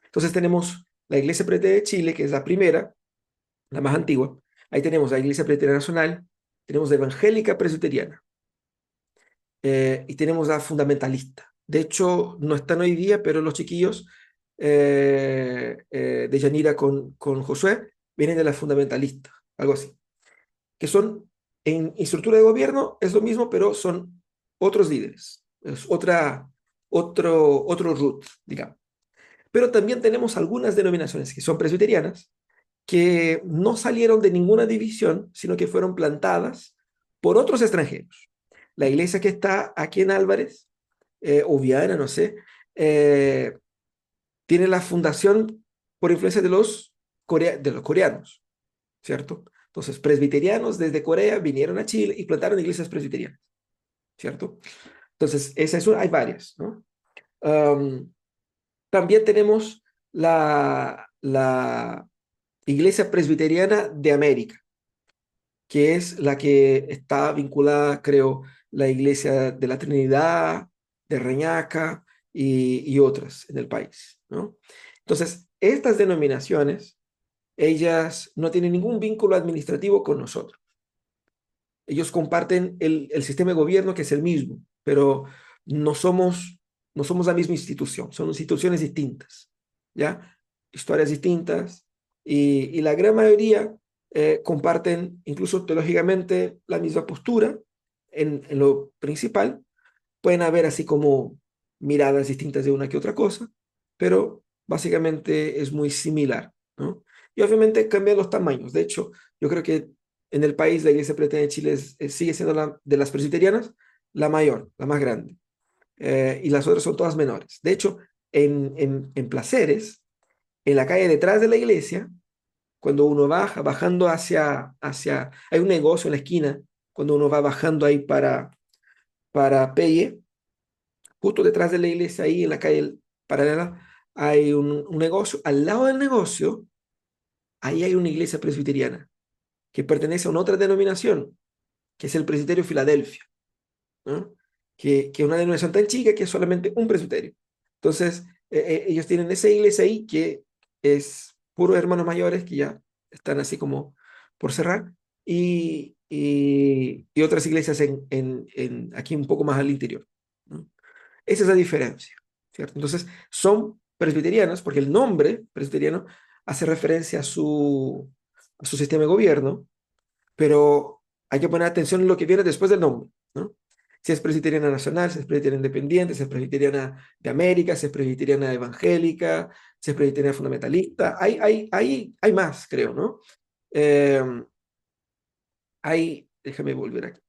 Entonces tenemos la Iglesia Presbiteriana de Chile, que es la primera, la más antigua. Ahí tenemos la Iglesia Presbiteriana Nacional, tenemos la Evangélica Presbiteriana y tenemos la Fundamentalista. De hecho, no están hoy día, pero los chiquillos de Yanira con Josué vienen de la Fundamentalista, algo así, que son en estructura de gobierno, es lo mismo, pero son otros líderes, es otro root, digamos. Pero también tenemos algunas denominaciones que son presbiterianas, que no salieron de ninguna división, sino que fueron plantadas por otros extranjeros. La iglesia que está aquí en Álvarez, o Viana, no sé, eh, tiene la fundación por influencia de los coreanos, ¿cierto? Entonces, presbiterianos desde Corea vinieron a Chile y plantaron iglesias presbiterianas, ¿cierto? Entonces, esa es una, hay varias, ¿no? Um, También tenemos la Iglesia Presbiteriana de América, que es la que está vinculada, creo, la Iglesia de la Trinidad, de Reñaca y otras en el país, ¿no? Entonces, estas denominaciones, ellas no tienen ningún vínculo administrativo con nosotros. Ellos comparten el sistema de gobierno que es el mismo, pero no somos, no somos la misma institución, son instituciones distintas, ¿ya? Historias distintas y la gran mayoría comparten incluso teológicamente la misma postura en lo principal. Pueden haber así como miradas distintas de una que otra cosa, pero básicamente es muy similar, ¿no? Y obviamente cambian los tamaños. De hecho, yo creo que en el país la Iglesia Presbiteriana de Chile sigue siendo la, de las presbiterianas la mayor, la más grande, y las otras son todas menores. De hecho, en Placeres, en la calle detrás de la iglesia, cuando uno baja, bajando hay un negocio en la esquina, cuando uno va bajando ahí para Peye, justo detrás de la iglesia, ahí en la calle paralela, hay un negocio. Al lado del negocio, ahí hay una iglesia presbiteriana que pertenece a una otra denominación, que es el Presbiterio Filadelfia, ¿no? Que es una denominación tan chica que es solamente un presbiterio. Entonces, ellos tienen esa iglesia ahí que es puros hermanos mayores que ya están así como por cerrar, y otras iglesias aquí un poco más al interior, ¿no? Esa es la diferencia, ¿cierto? Entonces, son presbiterianos porque el nombre presbiteriano hace referencia a su sistema de gobierno, pero hay que poner atención en lo que viene después del nombre, ¿no? Si es presbiteriana nacional, si es presbiteriana independiente, si es presbiteriana de América, si es presbiteriana evangélica, si es presbiteriana fundamentalista, hay más, creo, ¿no? Eh, déjame volver aquí,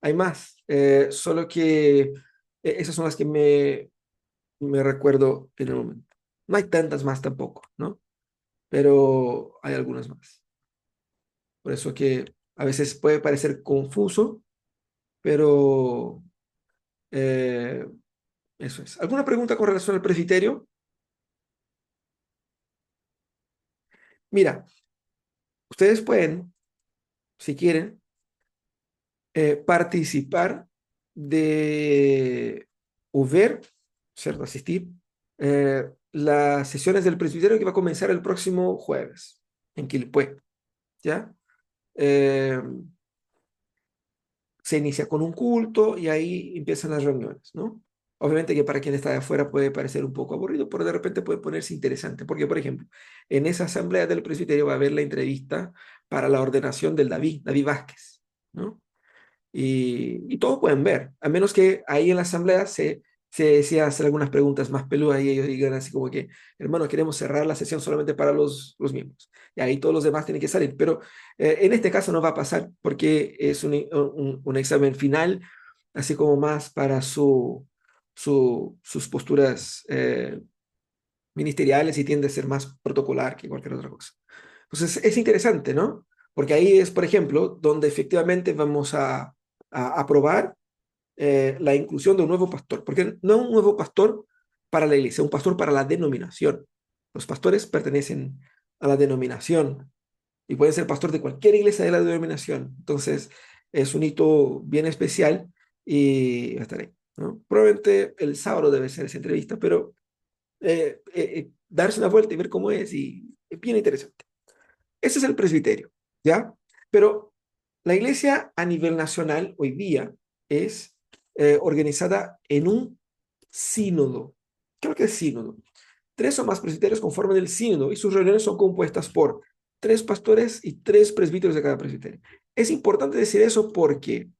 hay más, solo que esas son las que me recuerdo en el momento. No hay tantas más tampoco, ¿no? Pero hay algunas más. Por eso que a veces puede parecer confuso, pero eh, eso es. ¿Alguna pregunta con relación al presbiterio? Mira, ustedes pueden, si quieren, participar de o ver, ¿cierto? Asistir las sesiones del presbiterio que va a comenzar el próximo jueves en Quilpué, ¿ya? Eh, Se inicia con un culto y ahí empiezan las reuniones, ¿no? Obviamente que para quien está de afuera puede parecer un poco aburrido, pero de repente puede ponerse interesante, porque, por ejemplo, en esa asamblea del presbiterio va a haber la entrevista para la ordenación del David Vázquez, ¿no? Y todos pueden ver, a menos que ahí en la asamblea se hacen algunas preguntas más peludas y ellos digan así como que, hermano, queremos cerrar la sesión solamente para los miembros. Y ahí todos los demás tienen que salir. Pero en este caso no va a pasar porque es un examen final, así como más para sus posturas ministeriales y tiende a ser más protocolar que cualquier otra cosa. Entonces es interesante, ¿no? Porque ahí es, por ejemplo, donde efectivamente vamos a aprobar la inclusión de un nuevo pastor, porque no un nuevo pastor para la iglesia, un pastor para la denominación. Los pastores pertenecen a la denominación y pueden ser pastor de cualquier iglesia de la denominación. Entonces es un hito bien especial y va a estar ahí, ¿no? Probablemente el sábado debe ser esa entrevista, pero darse una vuelta y ver cómo y es bien interesante. Ese es el presbiterio, ¿ya? Pero la iglesia a nivel nacional hoy día es organizada en un sínodo. Creo que es sínodo. Tres o más presbiterios conforman el sínodo y sus reuniones son compuestas por tres pastores y tres presbíteros de cada presbiterio. Es importante decir eso porque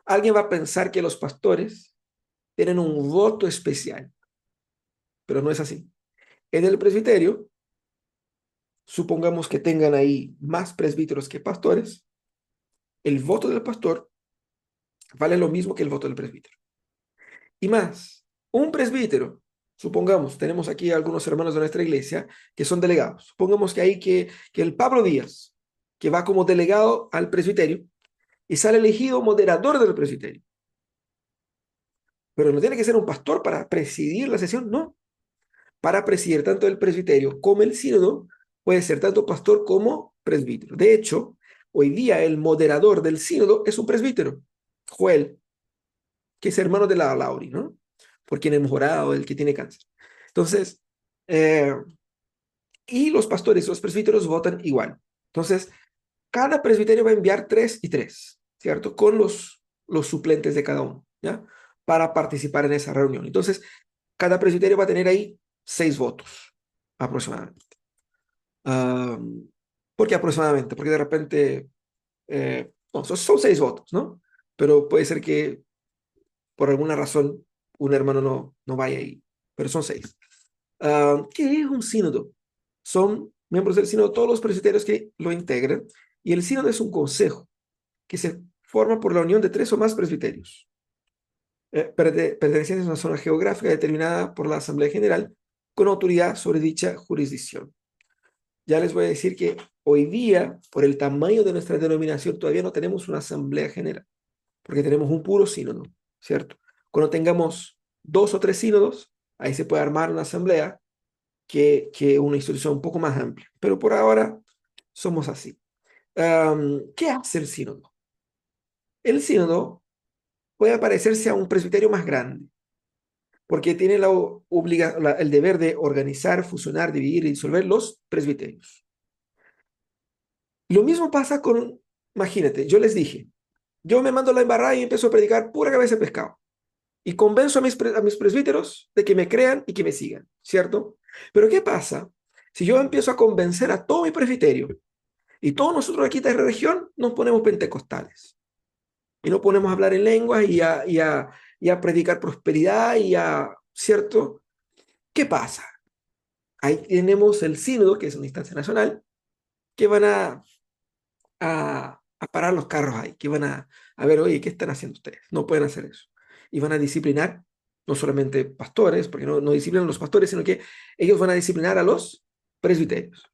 alguien va a pensar que los pastores tienen un voto especial, pero no es así. En el presbiterio, supongamos que tengan ahí más presbíteros que pastores, el voto del pastor vale lo mismo que el voto del presbítero. Y más, un presbítero, supongamos, tenemos aquí algunos hermanos de nuestra iglesia que son delegados. Supongamos que el Pablo Díaz, que va como delegado al presbiterio y sale elegido moderador del presbiterio. Pero no tiene que ser un pastor para presidir la sesión, no. Para presidir tanto el presbiterio como el sínodo, puede ser tanto pastor como presbítero. De hecho, hoy día el moderador del sínodo es un presbítero, Joel, que es hermano de la Lauri, ¿no? Por quien hemos orado, el que tiene cáncer. Entonces, eh, y los pastores, los presbíteros votan igual. Entonces, cada presbiterio va a enviar tres y tres, ¿cierto? Con los suplentes de cada uno, ¿ya? Para participar en esa reunión. Entonces, cada presbiterio va a tener ahí 6 votos aproximadamente. porque aproximadamente, porque de repente, no, son 6 votos, ¿no? Pero puede ser que por alguna razón un hermano no vaya ahí, pero son 6. ¿Qué es un sínodo? Son miembros del sínodo todos los presbiterios que lo integran, y el sínodo es un consejo que se forma por la unión de 3 o más presbiterios, pertenecientes a una zona geográfica determinada por la Asamblea General con autoridad sobre dicha jurisdicción. Ya les voy a decir que hoy día, por el tamaño de nuestra denominación, todavía no tenemos una Asamblea General, porque tenemos un puro sínodo, ¿cierto? Cuando tengamos 2 o 3 sínodos, ahí se puede armar una asamblea que una institución un poco más amplia. Pero por ahora somos así. ¿Qué hace el sínodo? El sínodo puede parecerse a un presbiterio más grande, porque tiene el deber de organizar, fusionar, dividir y disolver los presbiterios. Lo mismo pasa con, imagínate, yo les dije, yo me mando la embarrada y empiezo a predicar pura cabeza de pescado. Y convenzo a mis presbíteros de que me crean y que me sigan, ¿cierto? Pero ¿qué pasa si yo empiezo a convencer a todo mi presbiterio y todos nosotros aquí de la región nos ponemos pentecostales y nos ponemos a hablar en lenguas y a predicar prosperidad ¿cierto? ¿Qué pasa? Ahí tenemos el sínodo, que es una instancia nacional, que van a parar los carros ahí, que van a ver, oye, ¿qué están haciendo ustedes? No pueden hacer eso. Y van a disciplinar no solamente pastores, porque no disciplinan a los pastores, sino que ellos van a disciplinar a los presbiterios,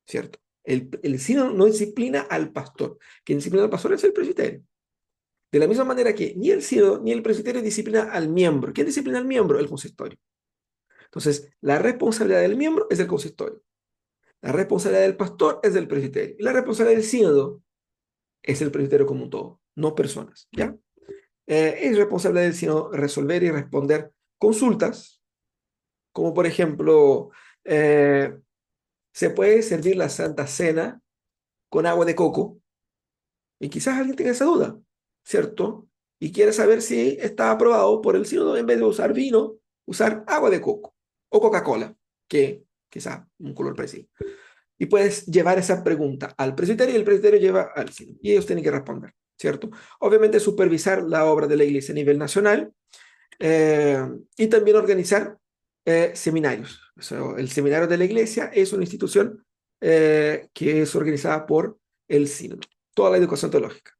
¿cierto? El sínodo no disciplina al pastor. Quien disciplina al pastor es el presbiterio. De la misma manera que ni el sínodo ni el presbiterio disciplina al miembro. ¿Quién disciplina al miembro? El consistorio. Entonces, la responsabilidad del miembro es del consistorio. La responsabilidad del pastor es del presbiterio. Y la responsabilidad del sínodo es el presbiterio como un todo, no personas, ¿ya? Es responsabilidad del sínodo resolver y responder consultas, como por ejemplo, eh, ¿se puede servir la Santa Cena con agua de coco? Y quizás alguien tenga esa duda, ¿cierto? Y quiere saber si está aprobado por el sínodo en vez de usar vino, usar agua de coco o Coca-Cola, que quizás un color parecido. Y puedes llevar esa pregunta al presbiterio y el presbiterio lleva al sínodo. Y ellos tienen que responder, ¿cierto? Obviamente supervisar la obra de la iglesia a nivel nacional, eh, y también organizar seminarios. O sea, el seminario de la iglesia es una institución que es organizada por el sínodo, toda la educación teológica.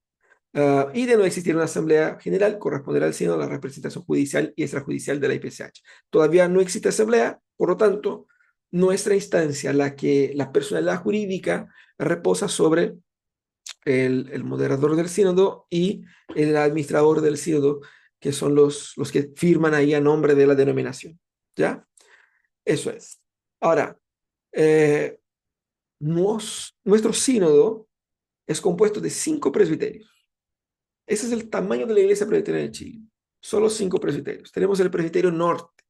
Y de no existir una asamblea general, corresponderá al sínodo la representación judicial y extrajudicial de la IPCH. Todavía no existe asamblea, por lo tanto, nuestra instancia, la personalidad jurídica, reposa sobre el moderador del sínodo y el administrador del sínodo, que son los que firman ahí a nombre de la denominación. ¿Ya? Eso es. Ahora, eh, nuestro sínodo es compuesto de 5 presbiterios. Ese es el tamaño de la iglesia presbiteriana de Chile. Solo 5 presbiterios. Tenemos el presbiterio norte.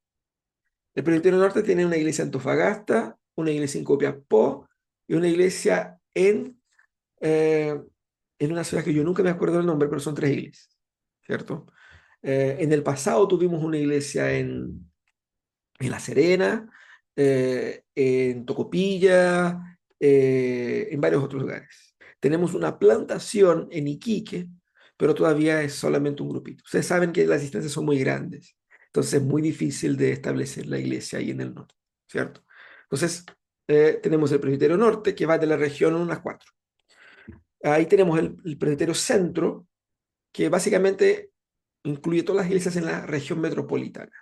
El presbiterio norte tiene una iglesia en Antofagasta, una iglesia en Copiapó y una iglesia eh, en una ciudad que yo nunca me acuerdo del nombre, pero son 3 iglesias, ¿cierto? En el pasado tuvimos una iglesia en La Serena, en Tocopilla, en varios otros lugares. Tenemos una plantación en Iquique, pero todavía es solamente un grupito. Ustedes saben que las distancias son muy grandes, entonces es muy difícil de establecer la iglesia ahí en el norte, ¿cierto? Entonces, tenemos el presbiterio norte, que va de la región 1 a 4. Ahí tenemos el presbiterio centro, que básicamente incluye todas las iglesias en la región metropolitana,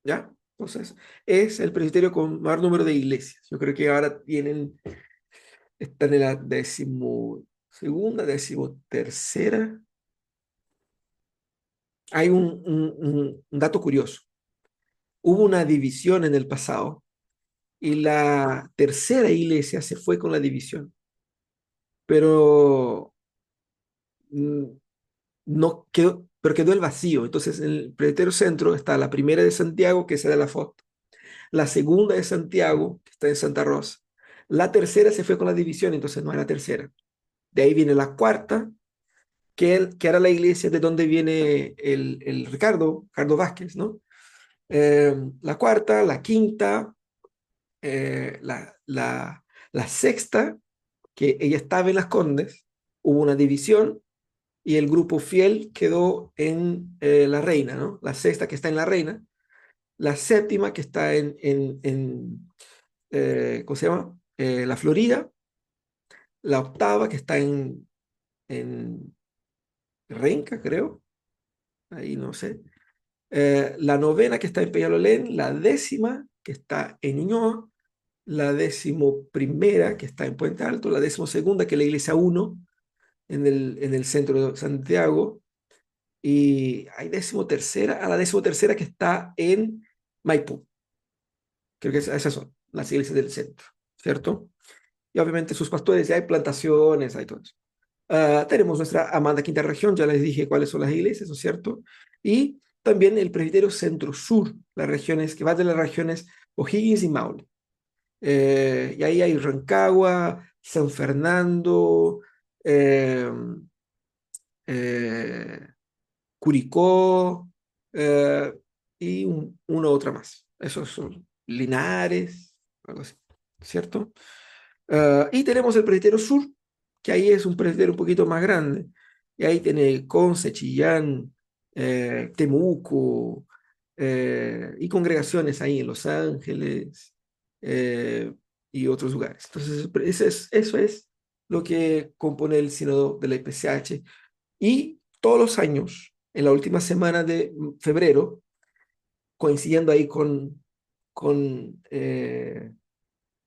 ¿ya? Entonces, es el presbiterio con mayor número de iglesias. Yo creo que ahora están en la 12ª, 13ª. Hay un dato curioso. Hubo una división en el pasado y la tercera iglesia se fue con la división, pero mm, no quedó, pero quedó el vacío. Entonces, en el presbiterio centro está la primera de Santiago, que es de la foto, la segunda de Santiago, que está en Santa Rosa, la tercera se fue con la división, entonces no era tercera. De ahí viene la cuarta, que era la iglesia de donde viene el Ricardo Vázquez, ¿no? La cuarta, la quinta, la sexta que ella estaba en Las Condes, hubo una división y el grupo fiel quedó en La Reina, ¿no? La sexta que está en La Reina, la séptima que está ¿cómo se llama? La Florida, la octava que está en Renca, creo, ahí no sé, la novena que está en Peñalolén, la décima que está en Ñuñoa, la décimo primera que está en Puente Alto, la décimo segunda que es la iglesia uno en el centro de Santiago, y hay décimo tercera, a la décimo tercera que está en Maipú. Creo que esas son las iglesias del centro, ¿cierto? Y obviamente sus pastores, ya hay plantaciones, hay todo eso. Tenemos nuestra amada quinta región, ya les dije cuáles son las iglesias, ¿no es cierto? Y también el presbiterio centro-sur, las regiones que va de las regiones O'Higgins y Maule. Y ahí hay Rancagua, San Fernando, eh, eh, Curicó y una otra más. Esos son Linares, algo así, ¿cierto? Y tenemos el presbiterio sur, que ahí es un presbiterio un poquito más grande. Y ahí tiene Conce, Chillán, Temuco, y congregaciones ahí en Los Ángeles eh, y otros lugares. Entonces, eso es lo que compone el sínodo de la IPCH. Y todos los años, en la última semana de febrero, coincidiendo ahí con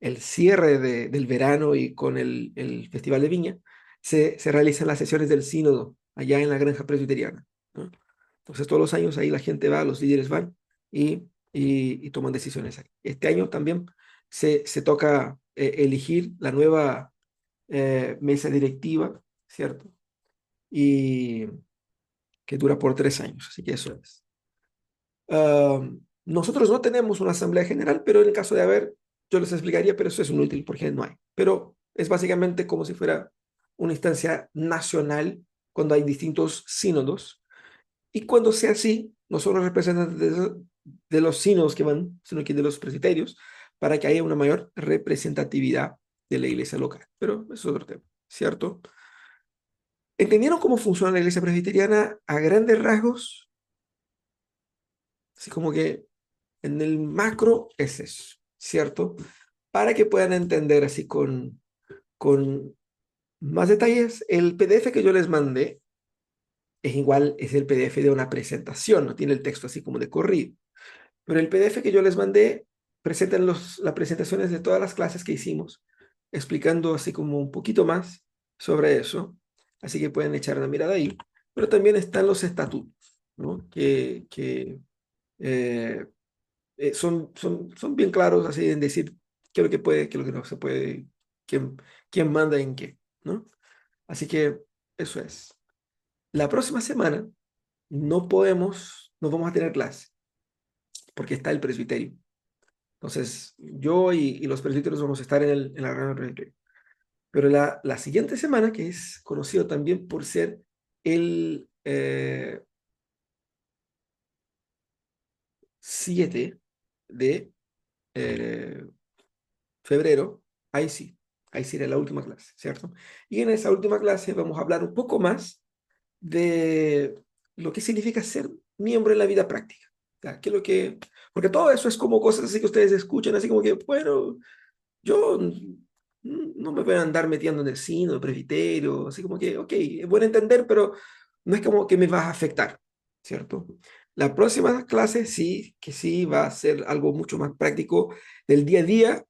el cierre del verano y con el Festival de Viña, se realizan las sesiones del sínodo allá en la granja presbiteriana, ¿no? Entonces todos los años ahí la gente va, los líderes van y toman decisiones ahí. Este año también se toca elegir la nueva mesa directiva, ¿cierto? Y que dura por 3 años, así que eso es. Nosotros no tenemos una asamblea general, pero en el caso de haber, yo les explicaría, pero eso es inútil porque no hay. Pero es básicamente como si fuera una instancia nacional cuando hay distintos sínodos. Y cuando sea así, no son los representantes de los sínodos que van, sino que de los presbiterios, para que haya una mayor representatividad de la iglesia local. Pero eso es otro tema, ¿cierto? ¿Entendieron cómo funciona la iglesia presbiteriana a grandes rasgos? Así como que en el macro es eso, ¿cierto? Para que puedan entender así con más detalles, el PDF que yo les mandé es igual, es el PDF de una presentación, no tiene el texto así como de corrido. Pero el PDF que yo les mandé presenta las presentaciones de todas las clases que hicimos, explicando así como un poquito más sobre eso. Así que pueden echar una mirada ahí. Pero también están los estatutos, ¿no? Eh, son bien claros así en decir qué es lo que puede, qué es lo que no se puede, quién, quién manda en qué, ¿no? Así que eso es. La próxima semana no vamos a tener clase porque está el presbiterio. Entonces, yo y los presbíteros vamos a estar en la reunión del presbiterio. Pero la siguiente semana, que es conocido también por ser el 7 de eh, febrero, ahí sí era la última clase, ¿cierto? Y en esa última clase vamos a hablar un poco más de lo que significa ser miembro en la vida práctica. ¿Ya? ¿Qué es lo que...? Porque todo eso es como cosas así que ustedes escuchan, así como que, bueno, yo no me voy a andar metiendo en el sínodo, el presbiterio, así como que, ok, es bueno entender, pero no es como que me va a afectar, ¿cierto? La próxima clase sí, que sí va a ser algo mucho más práctico del día a día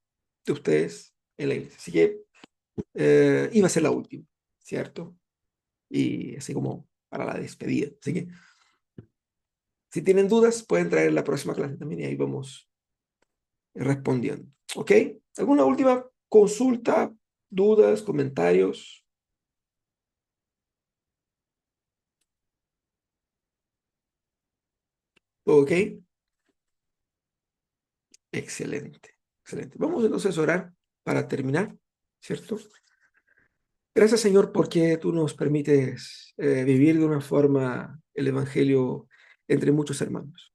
de ustedes en la iglesia. Así que iba a ser la última, ¿cierto? Y así como para la despedida. Así que si tienen dudas, pueden traer la próxima clase también y ahí vamos respondiendo. ¿Ok? ¿Alguna última consulta, dudas, comentarios? ¿Ok? Excelente, excelente. Vamos entonces a orar para terminar, ¿cierto? Gracias, Señor, porque tú nos permites vivir de una forma el Evangelio entre muchos hermanos.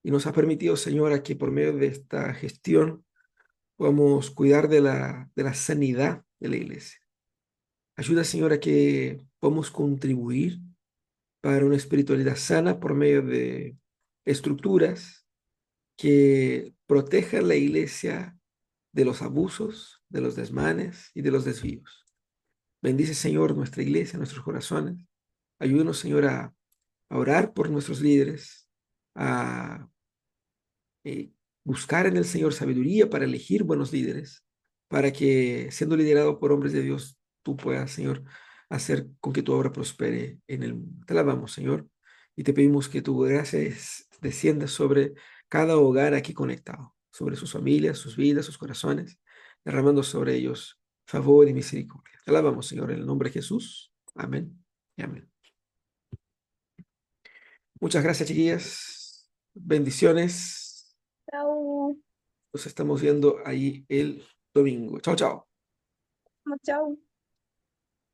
Y nos has permitido, Señora, que por medio de esta gestión podamos cuidar de la sanidad de la iglesia. Ayuda, Señor, a que podamos contribuir para una espiritualidad sana por medio de estructuras que protejan la iglesia de los abusos, de los desmanes y de los desvíos. Bendice, Señor, nuestra iglesia, nuestros corazones. Ayúdanos, Señor, a orar por nuestros líderes, a eh, buscar en el Señor sabiduría para elegir buenos líderes, para que siendo liderado por hombres de Dios, tú puedas, Señor, hacer con que tu obra prospere en el mundo. Te alabamos, Señor, y te pedimos que tu gracia descienda sobre cada hogar aquí conectado, sobre sus familias, sus vidas, sus corazones, derramando sobre ellos favor y misericordia. Te alabamos, Señor, en el nombre de Jesús. Amén y amén. Muchas gracias, chiquillas. Bendiciones. Chao, Nos estamos viendo ahí el domingo. Chao, chao. chao.